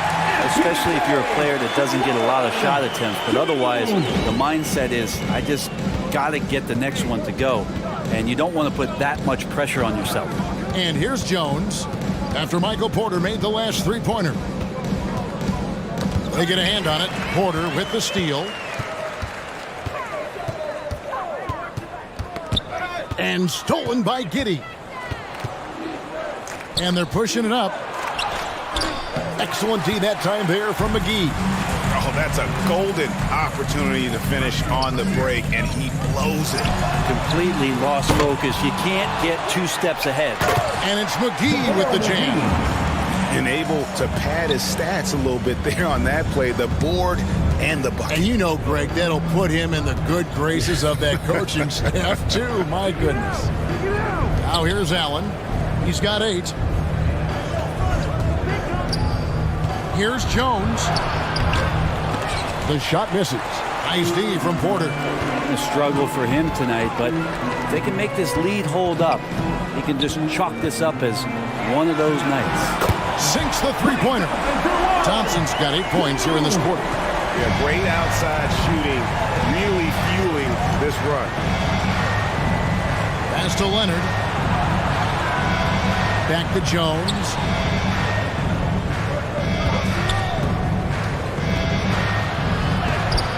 Especially if you're a player that doesn't get a lot of shot attempts. But otherwise, the mindset is, I just got to get the next one to go. And you don't want to put that much pressure on yourself. And here's Jones after Michael Porter made the last 3-pointer. They get a hand on it. Porter with the steal. And stolen by Giddey. And they're pushing it up. Excellent D that time there from McGee. Oh, that's a golden opportunity to finish on the break, and he blows it. Completely lost focus. You can't get 2 steps ahead. And it's McGee with the jam. And able to pad his stats a little bit there on that play, the board and the bucket. And you know, Greg, that'll put him in the good graces of that coaching staff, too. My goodness. Now here's Allen. He's got 8. Here's Jones. The shot misses. Nice D from Porter. A struggle for him tonight, but if they can make this lead hold up, he can just chalk this up as one of those nights. Sinks the 3-pointer. Thompson's got 8 points here in this quarter. Yeah, great outside shooting, really fueling this run. Pass to Leonard. Back to Jones.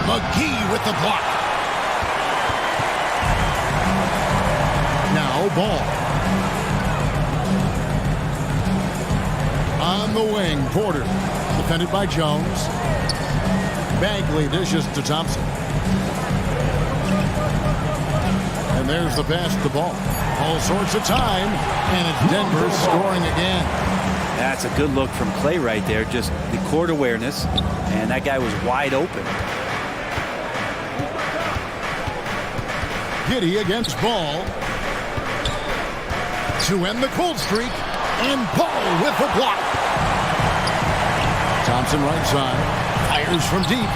McGee with the block. Now Ball. On the wing, Porter. Defended by Jones. Bagley dishes to Thompson. And there's the pass to the ball. All sorts of time. And it's Denver scoring again. That's a good look from Clay right there. Just the court awareness. And that guy was wide open. Giddey against Ball to end the cold streak, and Ball with the block. Thompson right side, fires from deep.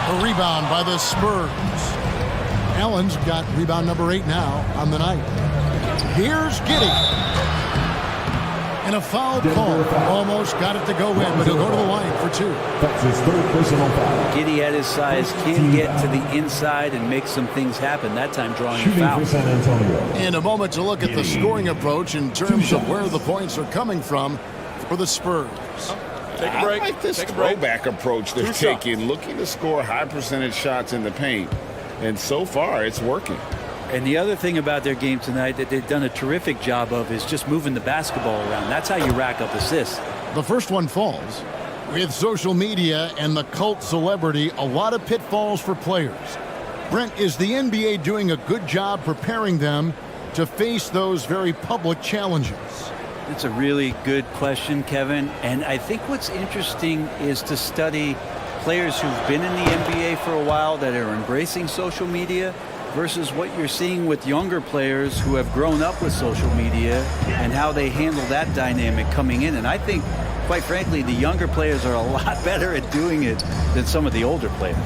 A rebound by the Spurs. Allen's got rebound number 8 now on the night. Here's Giddey. And a foul call. Almost got it to go in, but he'll go to the line for 2. That's his 3rd personal foul. Giddey at his size can get to the inside and make some things happen. That time drawing a foul. And a moment to look at the scoring approach in terms of where the points are coming from for the Spurs. Take a break. I like this throwback approach they're taking, looking to score high percentage shots in the paint. And so far, it's working. And the other thing about their game tonight that they've done a terrific job of is just moving the basketball around. That's how you rack up assists. The first one falls. With social media and the cult celebrity, a lot of pitfalls for players. Brent, is the NBA doing a good job preparing them to face those very public challenges? It's a really good question, Kevin. And I think what's interesting is to study players who've been in the NBA for a while that are embracing social media versus what you're seeing with younger players who have grown up with social media and how they handle that dynamic coming in. And I think, quite frankly, the younger players are a lot better at doing it than some of the older players.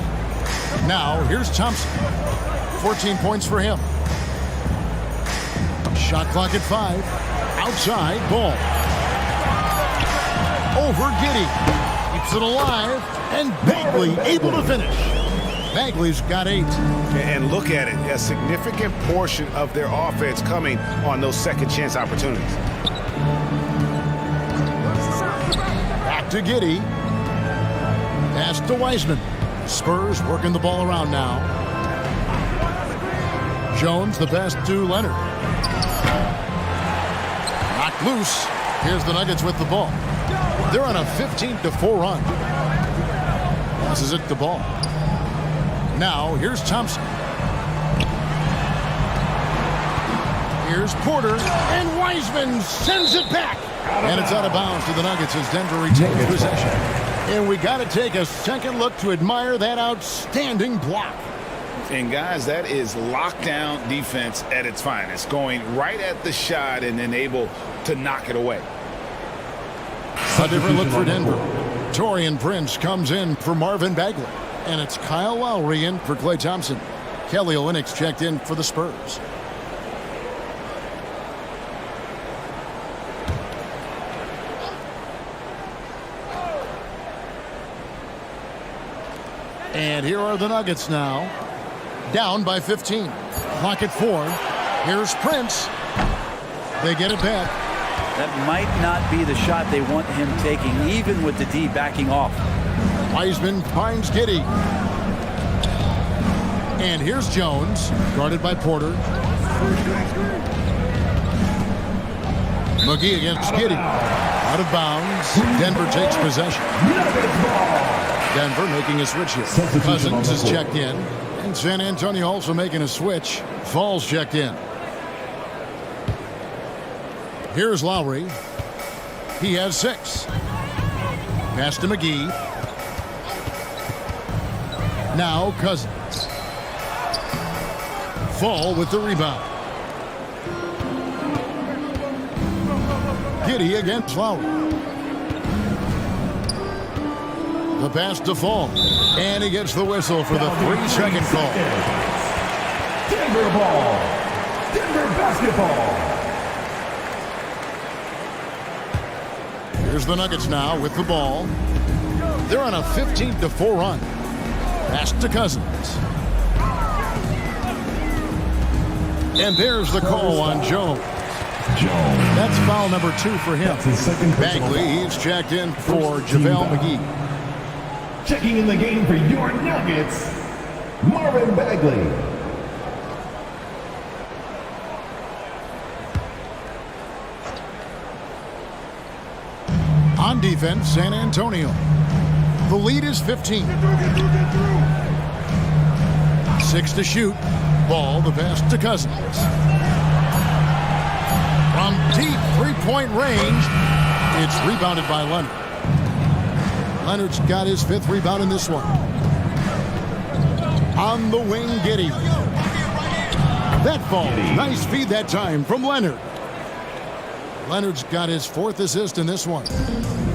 Now, here's Thompson. 14 points for him. Shot clock at 5. Outside, ball. Over Giddey. Keeps it alive. And Bagley able to finish. Bagley's got 8. And look at it. A significant portion of their offense coming on those second chance opportunities. Back to Giddey. Pass to Wiseman. Spurs working the ball around now. Jones the pass to Leonard. Knocked loose. Here's the Nuggets with the ball. They're on a 15-4 run. Passes it the ball. Now here's Thompson. Here's Porter. And Wiseman sends it back. And it's out of bounds to the Nuggets as Denver retains possession. And we got to take a second look to admire that outstanding block. And guys, that is lockdown defense at its finest, going right at the shot and then able to knock it away. A different look for Denver. Taurean Prince comes in for Marvin Bagley. And it's Kyle Lowry in for Klay Thompson. Kelly Olynyk's checked in for the Spurs. And here are the Nuggets now. Down by 15. Clock at 4. Here's Prince. They get it back. That might not be the shot they want him taking, even with the D backing off. Wiseman finds Giddey. And here's Jones, guarded by Porter. McGee against Giddey. Out of bounds. Denver takes possession. Denver making a switch here. Cousins is checked in. And San Antonio also making a switch. Fall's checked in. Here's Lowry. He has 6. Pass to McGee. Now Cousins. Fall with the rebound. Giddey against Lowry. The pass to Fall. And he gets the whistle for the 3-second call. Denver ball. Denver basketball. Here's the Nuggets now with the ball. They're on a 15-4 run. Pass to Cousins. And there's the call on Jones. That's foul number 2 for him. Bagley, he's checked in for JaVale McGee. Checking in the game for your Nuggets, Marvin Bagley. On defense, San Antonio. The lead is 15. 6 to shoot. Ball, the pass to Cousins. From deep three-point range, it's rebounded by Leonard. Leonard's got his 5th rebound in this one. On the wing, Giddey. That falls. Nice feed that time from Leonard. Leonard's got his 4th assist in this one.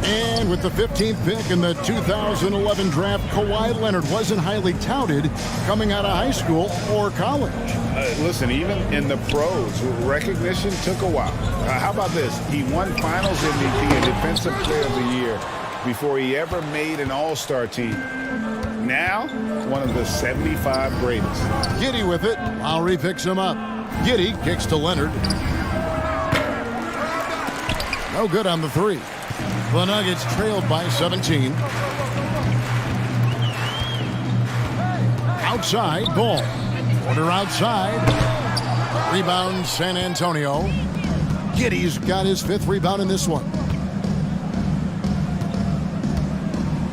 And with the 15th pick in the 2011 draft, Kawhi Leonard wasn't highly touted coming out of high school or college. Listen, even in the pros, recognition took a while. How about this? He won Finals MVP and Defensive Player of the Year before he ever made an All-Star team. Now, one of the 75 greatest. Giddey with it. Lowry picks him up. Giddey kicks to Leonard. No good on the 3. The Nuggets trailed by 17. Outside, ball. Porter outside. Rebound, San Antonio. Giddey's got his 5th rebound in this one.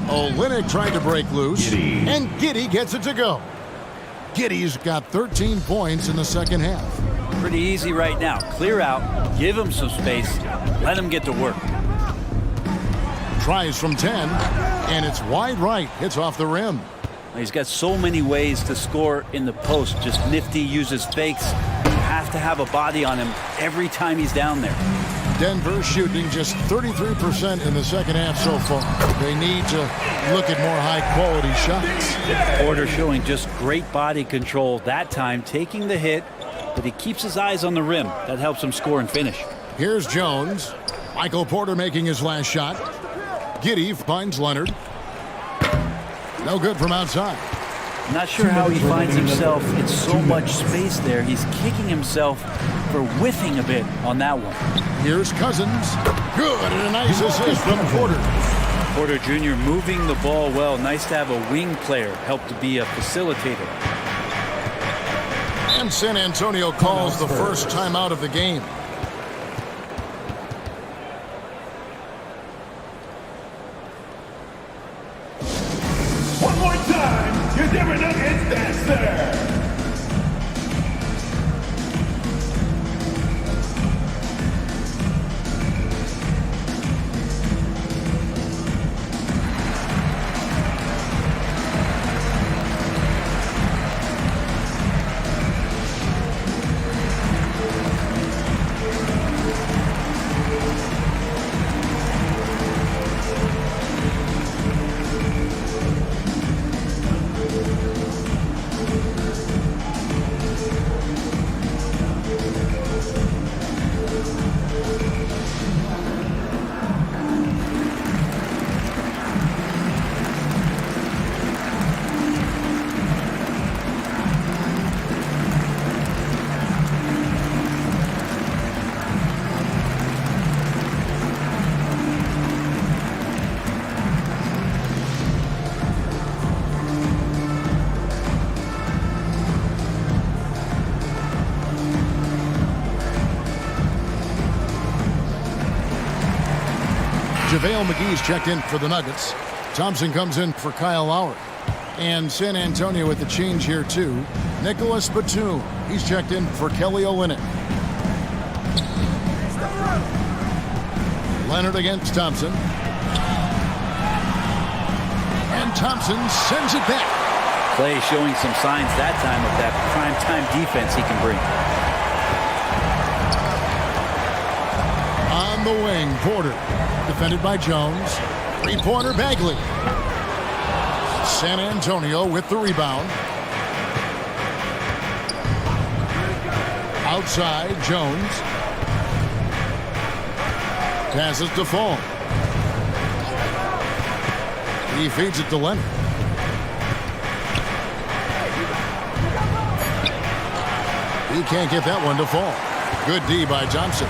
Olynyk tried to break loose. And Giddey gets it to go. Giddey's got 13 points in the second half. pretty easy right now. Clear out, give him some space, let him get to work. Tries from 10, and it's wide right. Hits off the rim. He's got so many ways to score in the post. Just nifty, uses fakes. You have to have a body on him every time he's down there. Denver shooting just 33% in the second half so far. They need to look at more high-quality shots. Porter showing just great body control that time, taking the hit, but he keeps his eyes on the rim. That helps him score and finish. Here's Jones. Michael Porter making his last shot. Giddey finds Leonard. No good from outside. Not sure how he finds himself in so much space there. He's kicking himself for whiffing a bit on that one. Here's Cousins. Good, and a nice assist from Porter. Porter Jr. moving the ball well. Nice to have a wing player help to be a facilitator. And San Antonio calls the first timeout of the game. One more time, your Denver Nuggets dancer. JaVale McGee's checked in for the Nuggets. Thompson comes in for Kyle Lowry. And San Antonio with the change here too. Nicholas Batum. He's checked in for Kelly Olynyk. Leonard against Thompson. And Thompson sends it back. Clay showing some signs that time of that prime-time defense he can bring. On the wing, Porter. Defended by Jones. Three-pointer Bagley. San Antonio with the rebound. Outside, Jones. Passes to Fall. He feeds it to Leonard. He can't get that one to fall. Good D by Thompson.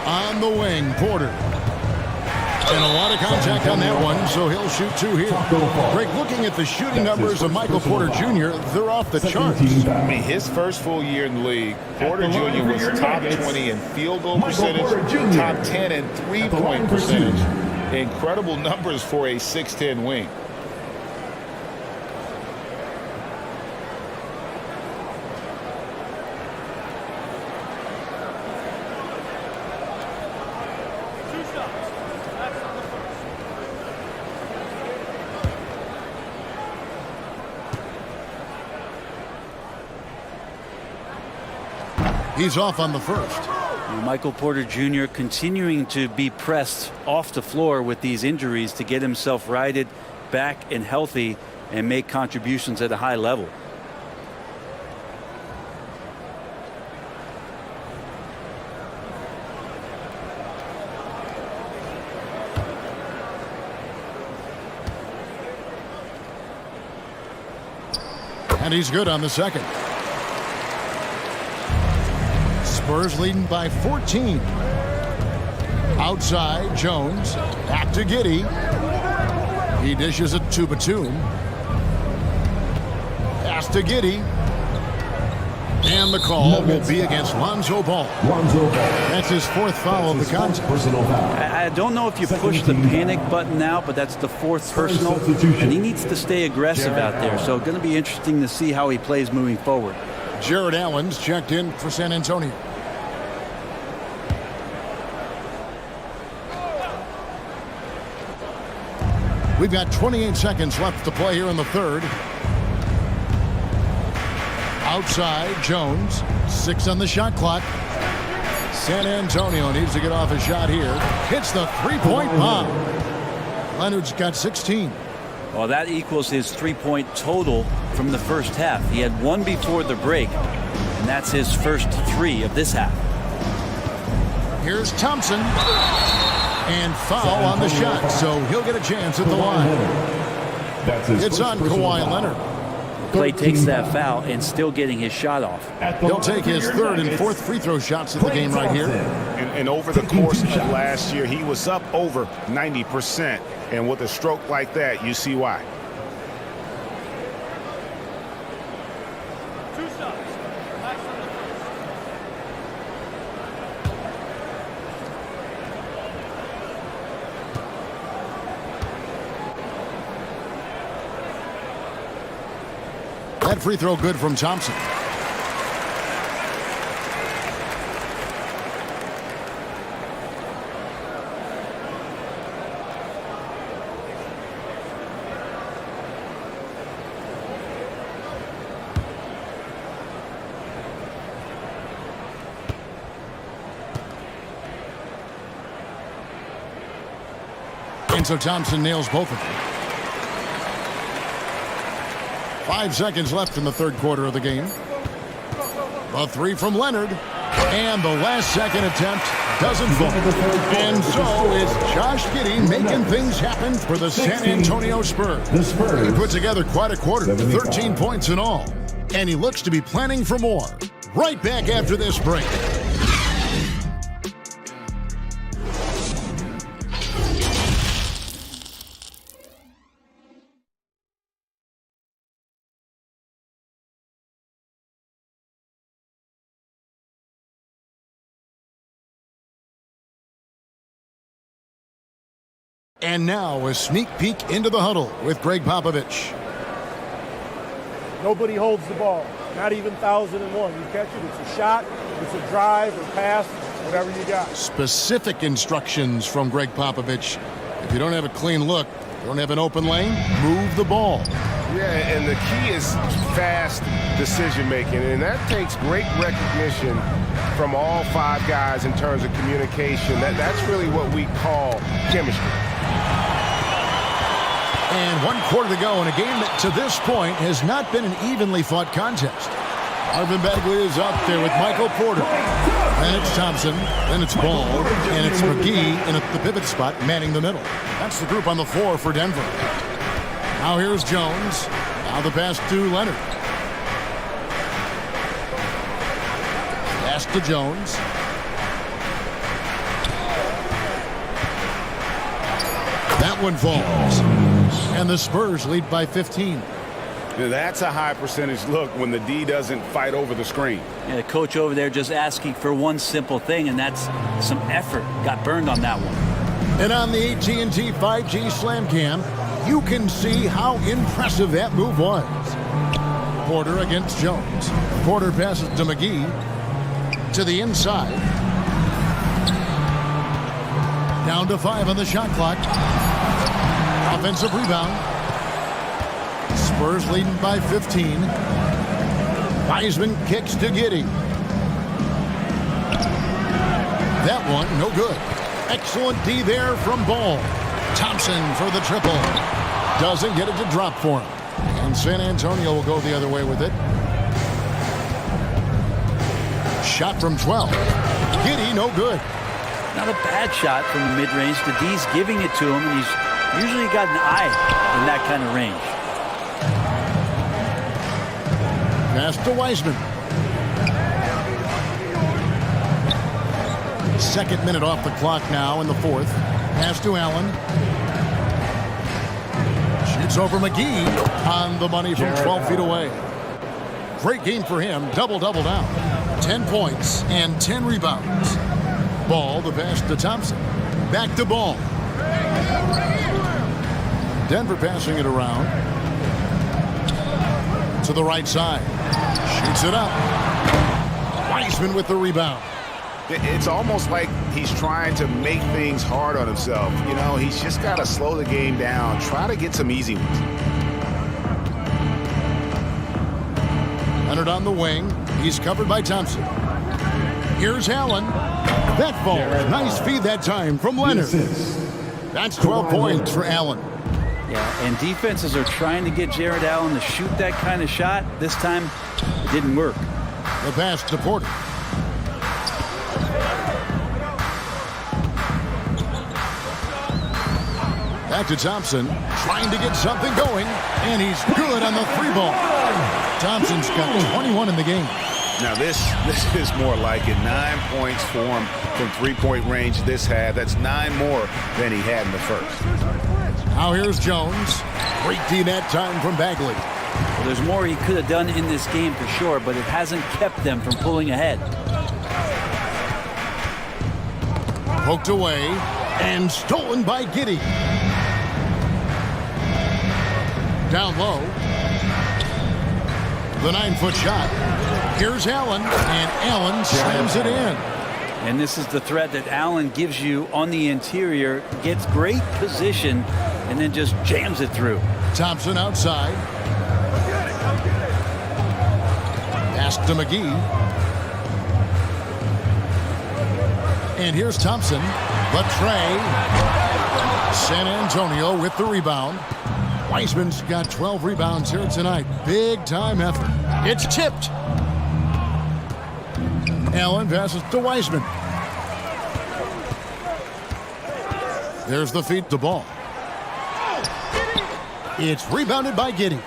On the wing, Porter. And a lot of contact on that one, so he'll shoot two here. Greg, looking at the shooting numbers of Michael Porter Jr., they're off the charts. I mean, his first full year in the league, Porter Jr. was top 20 in field goal percentage, top 10 in three-point percentage. Incredible numbers for a 6'10 wing. He's off on the first. Michael Porter Jr. continuing to be pressed off the floor with these injuries to get himself righted back and healthy and make contributions at a high level. And he's good on the second. Spurs leading by 14. Outside, Jones. Back to Giddey. He dishes it to Batum. Pass to Giddey. And the call will be against Lonzo Ball. That's his fourth foul of the contest. I don't know if you push the panic button now, but that's the fourth personal. And he needs to stay aggressive out there. So going to be interesting to see how he plays moving forward. Jared Allen's checked in for San Antonio. We've got 28 seconds left to play here in the third. Outside, Jones. 6 on the shot clock. San Antonio needs to get off a shot here. Hits the three-point bomb. Leonard's got 16. Well, that equals his three-point total from the first half. He had one before the break, and that's his first 3 of this half. Here's Thompson. And foul on the shot, so he'll get a chance at the line. It's on Kawhi Leonard. Clay takes that foul and still getting his shot off. He'll take his third and fourth free throw shots of the game right here. And over the course of last year, he was up over 90%. And with a stroke like that, you see why. That free throw good from Thompson. And so Thompson nails both of them. 5 seconds left in the third quarter of the game. A 3 from Leonard. And the last second attempt doesn't fall. And so it's Josh Giddey making things happen for the San Antonio Spurs. He put together quite a quarter, 13 points in all. And he looks to be planning for more. Right back after this break. And now a sneak peek into the huddle with Greg Popovich. Nobody holds the ball, not even 1,001. You catch it, it's a shot, it's a drive or pass, whatever you got. Specific instructions from Greg Popovich. If you don't have a clean look, you don't have an open lane, move the ball. Yeah, and the key is fast decision-making, and that takes great recognition from all 5 guys in terms of communication. That's really what we call chemistry. And 1 quarter to go in a game that to this point has not been an evenly fought contest. Marvin Bagley is out there with Michael Porter. Then it's Thompson, then it's Ball, and it's McGee in at the pivot spot manning the middle. That's the group on the floor for Denver. Now here's Jones. Now the pass to Leonard. Pass to Jones. That one falls. And the Spurs lead by 15. Now that's a high percentage look when the D doesn't fight over the screen. Yeah, the coach over there just asking for one simple thing, and that's some effort. Got burned on that one. And on the AT&T 5G Slam Cam, you can see how impressive that move was. Porter against Jones. Porter passes to McGee. To the inside. Down to 5 on the shot clock. Offensive rebound. Spurs leading by 15. Wiseman kicks to Giddey. That one, no good. Excellent D there from Ball. Thompson for the triple. Doesn't get it to drop for him. And San Antonio will go the other way with it. Shot from 12. Giddey, no good. Not a bad shot from the mid-range. The D's giving it to him, and he's usually got an eye in that kind of range. Pass to Wiseman. 2nd minute off the clock now in the 4th. Pass to Allen. Shoots over McGee on the money from 12 feet away. Great game for him. Double-double now. 10 points and 10 rebounds. Ball, the pass to Thompson. Back to Ball. Denver passing it around. To the right side. Shoots it up. Wiseman with the rebound. It's almost like he's trying to make things hard on himself. You know, he's just got to slow the game down, try to get some easy ones. Leonard on the wing. He's covered by Thompson. Here's Allen. That ball. Nice feed that time from Leonard. That's 12 points for Allen. Yeah, and defenses are trying to get Jared Allen to shoot that kind of shot. This time, it didn't work. The pass to Porter. Back to Thompson, trying to get something going, and he's good on the three ball. Thompson's got 21 in the game. Now this is more like it. 9 points for him from three-point range this half. That's 9 more than he had in the first. Now here's Jones. Great D that time from Bagley. Well, there's more he could have done in this game for sure, but it hasn't kept them from pulling ahead. Poked away and stolen by Giddey. Down low. The 9-foot shot. Here's Allen, and Allen slams it in. And this is the threat that Allen gives you on the interior. Gets great position and then just jams it through. Thompson outside. Pass to McGee. And here's Thompson. Latre. San Antonio with the rebound. Wiseman's got 12 rebounds here tonight. Big time effort. It's tipped. Allen passes to Wiseman. There's the feed to ball. It's rebounded by Giddey.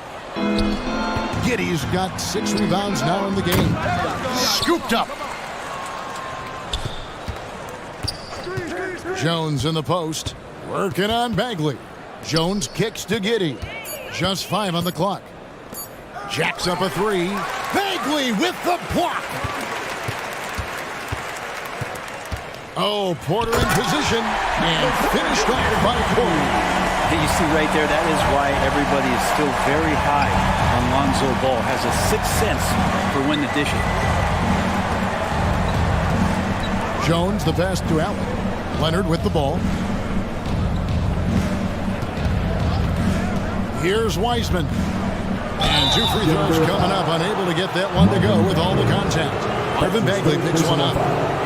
Giddey's got 6 rebounds now in the game. Scooped up. Jones in the post. Working on Bagley. Jones kicks to Giddey. Just 5 on the clock. Jacks up a 3. Bagley with the block. Oh, Porter in position and finished off by Porter. And you see right there, that is why everybody is still very high on Lonzo Ball. Has a 6th sense for when to dish it. Jones, the pass to Allen. Leonard with the ball. Here's Wiseman. And 2 free throws coming up. Unable to get that one to go with all the contact. Marvin Bagley picks one up.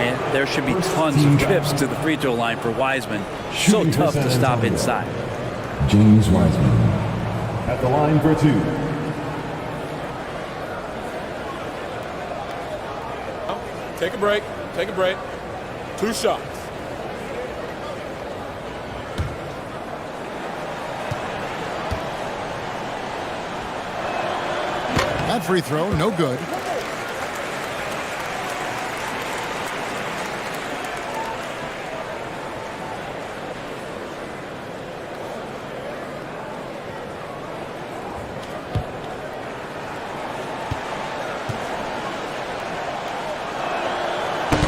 And there should be tons of trips to the free throw line for Wiseman. So tough to stop inside. James Wiseman at the line for 2. Take a break. Take a break. 2 shots. That free throw, no good.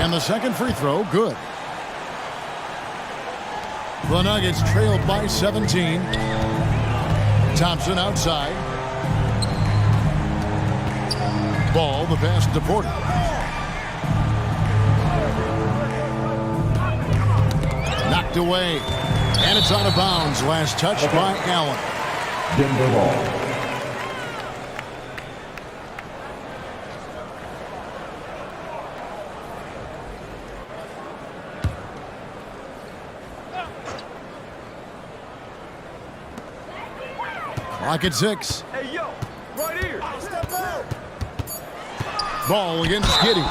And the second free throw, good. The Nuggets trailed by 17. Thompson outside. Ball, the pass to Porter. Knocked away. And it's out of bounds. Last touch by Allen. Denver ball. Clock at 6. Hey, yo, right here. Ball against Giddey.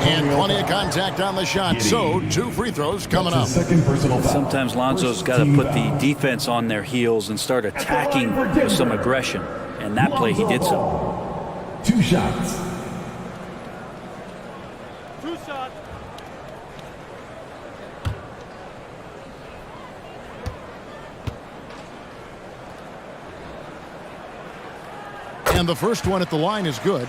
And plenty of contact on the shot. So 2 free throws coming up. Sometimes Lonzo's got to put the defense on their heels and start attacking with some aggression. And that play, he did so. 2 shots. 2 shots. And the first one at the line is good.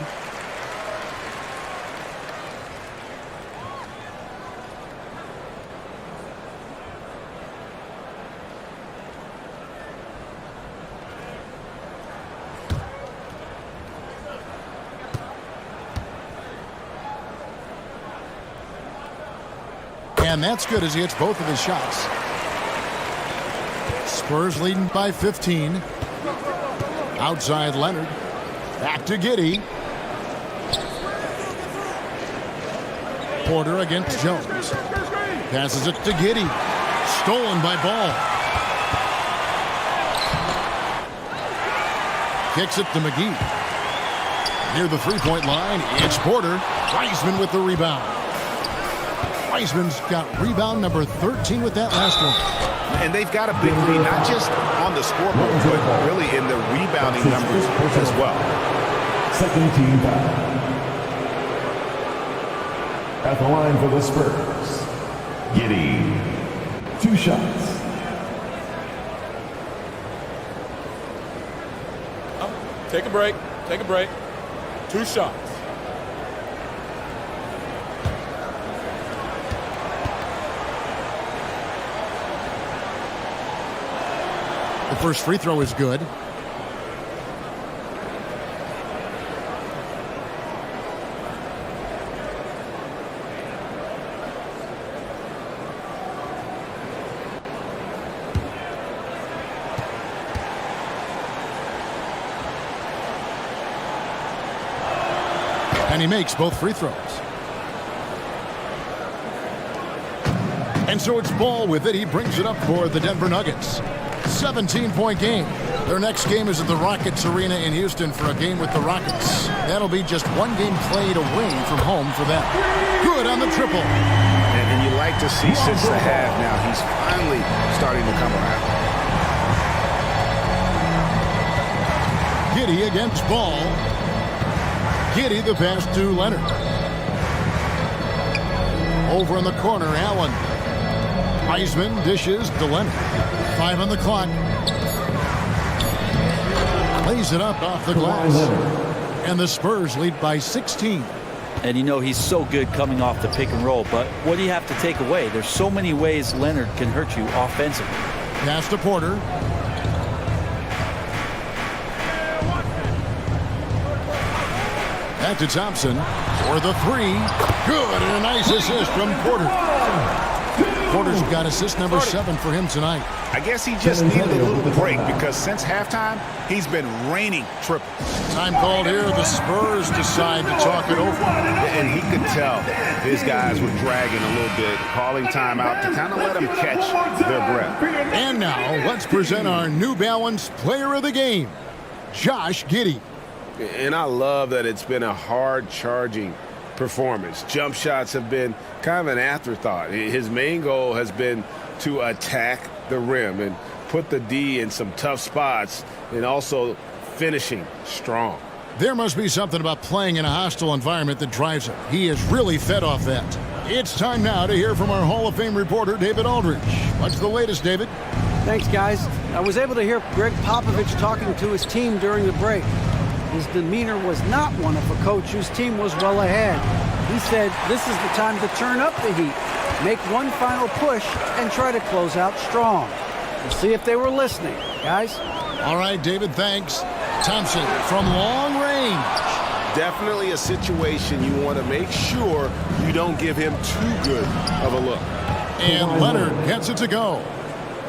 And that's good as he hits both of his shots. Spurs leading by 15. Outside Leonard. Back to Giddey. Porter against Jones. Passes it to Giddey. Stolen by Ball. Kicks it to McGee. Near the three-point line, it's Porter. Wiseman with the rebound. Wiseman's got rebound number 13 with that last one. And they've got a big lead, not just on the scoreboard, but really in the rebounding numbers as well. Second team foul. At the line for the Spurs, Giddey. 2 shots. Take a break. Take a break. 2 shots. The first free throw is good. And he makes both free throws. And so it's Ball with it. He brings it up for the Denver Nuggets. 17-point game. Their next game is at the Rockets Arena in Houston for a game with the Rockets. That'll be just one game played away from home for them. Good on the triple. And you like to see since the half now, he's finally starting to come around. Giddey against Ball. Giddey the pass to Leonard. Over in the corner, Allen. Wiseman dishes to Leonard. 5 on the clock. Lays it up off the glass. And the Spurs lead by 16. And you know he's so good coming off the pick and roll, but what do you have to take away? There's so many ways Leonard can hurt you offensively. Pass to Porter. Back to Thompson for the 3. Good, and a nice assist from Porter. Porter's got assist number 7 for him tonight. I guess he just needed a little break because since halftime, he's been raining triples. Time called here. The Spurs decide to talk it over. And he could tell his guys were dragging a little bit, calling timeout to kind of let them catch their breath. And now let's present our New Balance Player of the Game, Josh Giddey. And I love that it's been a hard-charging performance. Jump shots have been kind of an afterthought. His main goal has been to attack the rim and put the D in some tough spots and also finishing strong. There must be something about playing in a hostile environment that drives him. He is really fed off that. It's time now to hear from our Hall of Fame reporter, David Aldridge. What's the latest, David? Thanks, guys. I was able to hear Greg Popovich talking to his team during the break. His demeanor was not one of a coach whose team was well ahead. He said this is the time to turn up the heat, make one final push, and try to close out strong. We'll see if they were listening, guys. All right, David, thanks. Thompson from long range. Definitely a situation you want to make sure you don't give him too good of a look. And Leonard gets it to go.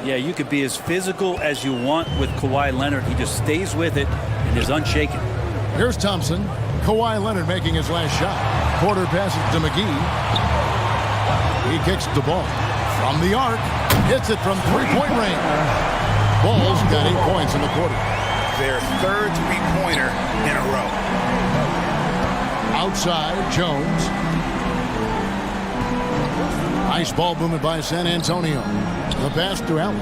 Yeah, you could be as physical as you want with Kawhi Leonard. He just stays with it and is unshaken. Here's Thompson. Kawhi Leonard making his last shot. Porter passes to McGee. He kicks the ball from the arc. Hits it from three-point range. Ball's got 8 points in the quarter. Their third three-pointer in a row. Outside, Jones. Nice ball movement by San Antonio. The pass to Allen.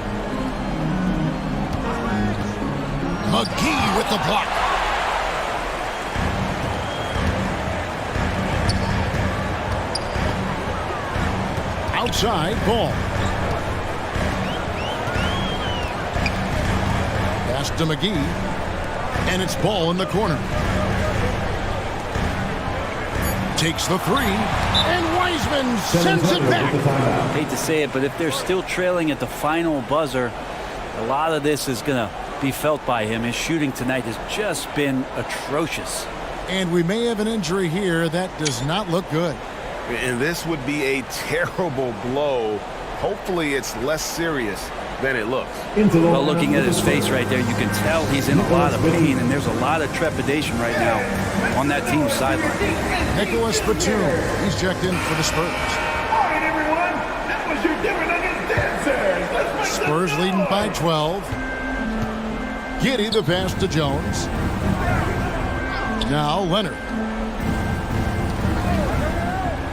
McGee with the block. Outside, Ball. Pass to McGee. And it's Ball in the corner. Takes the 3. And Wiseman sends it back. I hate to say it, but if they're still trailing at the final buzzer, a lot of this is going to be felt by him. His shooting tonight has just been atrocious. And we may have an injury here. That does not look good. And this would be a terrible blow. Hopefully it's less serious than it looks. Well, looking at his face right there, you can tell he's in a lot of pain, and there's a lot of trepidation right now on that team's sideline. Nicholas Batum, he's checked in for the Spurs. All right, everyone, that was your Denver Nuggets dancers. Let's make Spurs leading by 12. Giddey the pass to Jones. Now Leonard.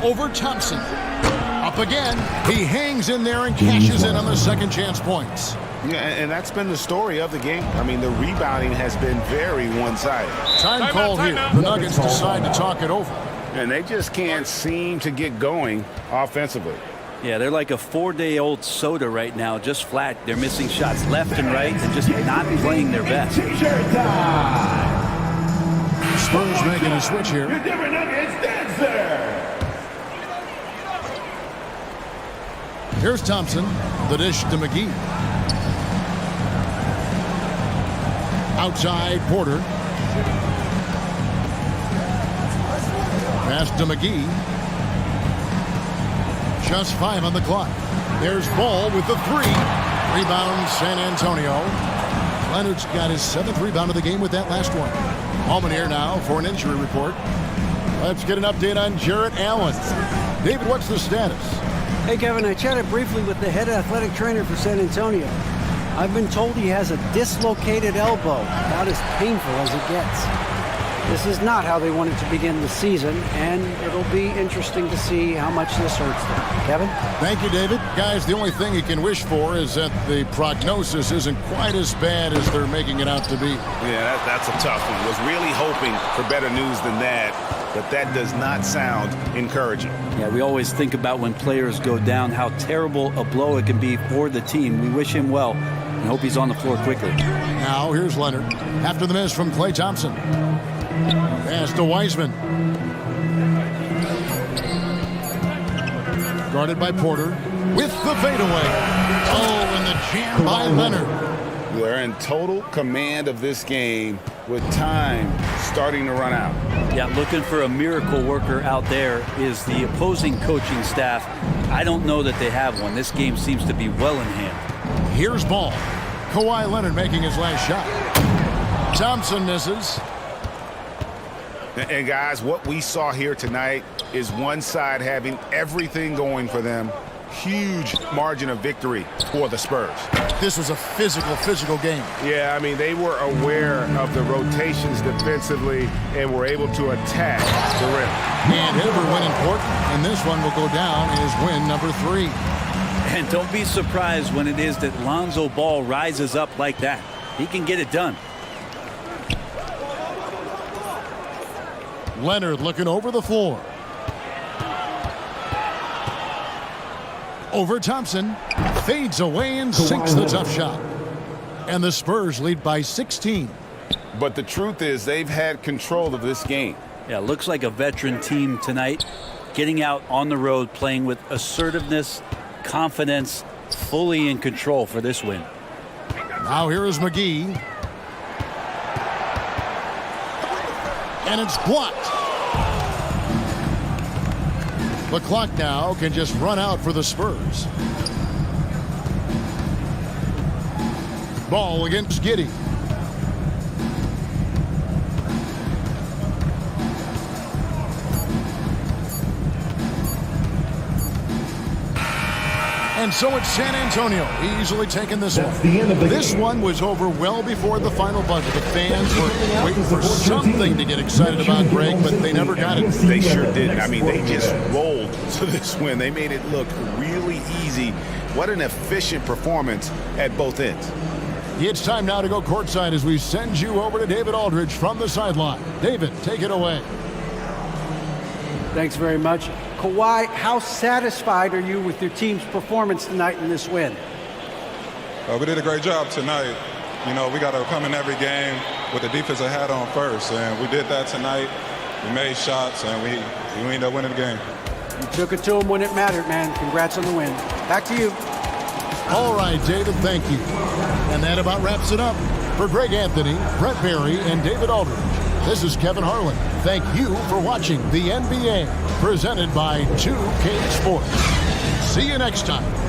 Over Thompson. Up again. He hangs in there and cashes in on the second chance points. Yeah, and that's been the story of the game. I mean, the rebounding has been very one-sided. Time called here. The Nuggets decide to talk it over. And they just can't seem to get going offensively. Yeah, they're like a 4-day-old soda right now, just flat. They're missing shots left and right and just not playing their best. Spurs making a switch here. your Denver Nuggets dancer. Here's Thompson. The dish to McGee. Outside Porter. Pass to McGee. Just 5 on the clock. There's Ball with the 3. Rebound San Antonio. Leonard's got his 7th rebound of the game with that last one. Allman here now for an injury report. Let's get an update on Jarrett Allen. David, what's the status? Hey, Kevin, I chatted briefly with the head athletic trainer for San Antonio. I've been told he has a dislocated elbow, about as painful as it gets. This is not how they wanted to begin the season, and it'll be interesting to see how much this hurts them. Kevin? Thank you, David. Guys, the only thing you can wish for is that the prognosis isn't quite as bad as they're making it out to be. Yeah, that's a tough one. Was really hoping for better news than that, but that does not sound encouraging. Yeah, we always think about when players go down, how terrible a blow it can be for the team. We wish him well and hope he's on the floor quickly. Now here's Leonard after the miss from Klay Thompson. Pass to Wiseman. Guarded by Porter with the fadeaway. Oh, and the jam by Leonard. They're in total command of this game with time starting to run out. Yeah, looking for a miracle worker out there is the opposing coaching staff. I don't know that they have one. This game seems to be well in hand. Here's Ball. Kawhi Leonard making his last shot. Thompson misses. And guys, what we saw here tonight is one side having everything going for them. Huge margin of victory for the Spurs. This was a physical game. Yeah, I mean, they were aware of the rotations defensively and were able to attack the rim. And every win important, and this one will go down as win number 3. And don't be surprised when it is that Lonzo Ball rises up like that. He can get it done. Leonard looking over the floor. Over Thompson. Fades away and sinks the tough shot. And the Spurs lead by 16. But the truth is they've had control of this game. Yeah, looks like a veteran team tonight. Getting out on the road, playing with assertiveness, confidence, fully in control for this win. Now here is McGee. And it's blocked. The clock now can just run out for the Spurs. Ball against Giddey. And so it's San Antonio easily taking this one. This one was over well before the final buzzer. The fans were waiting for something to get excited about, Greg, but they never got it. They sure didn't. I mean, they just rolled to this win. They made it look really easy. What an efficient performance at both ends. It's time now to go courtside as we send you over to David Aldridge from the sideline. David, take it away. Thanks very much. Kawhi, how satisfied are you with your team's performance tonight in this win? We did a great job tonight. You know, we got to come in every game with the defensive hat on first, and we did that tonight. We made shots, and we ended up winning the game. You took it to them when it mattered, man. Congrats on the win. Back to you. All right, David, thank you. And that about wraps it up. For Greg Anthony, Brett Barry, and David Aldridge, This is Kevin Harlan. Thank you for watching the NBA, presented by 2K Sports. See you next time.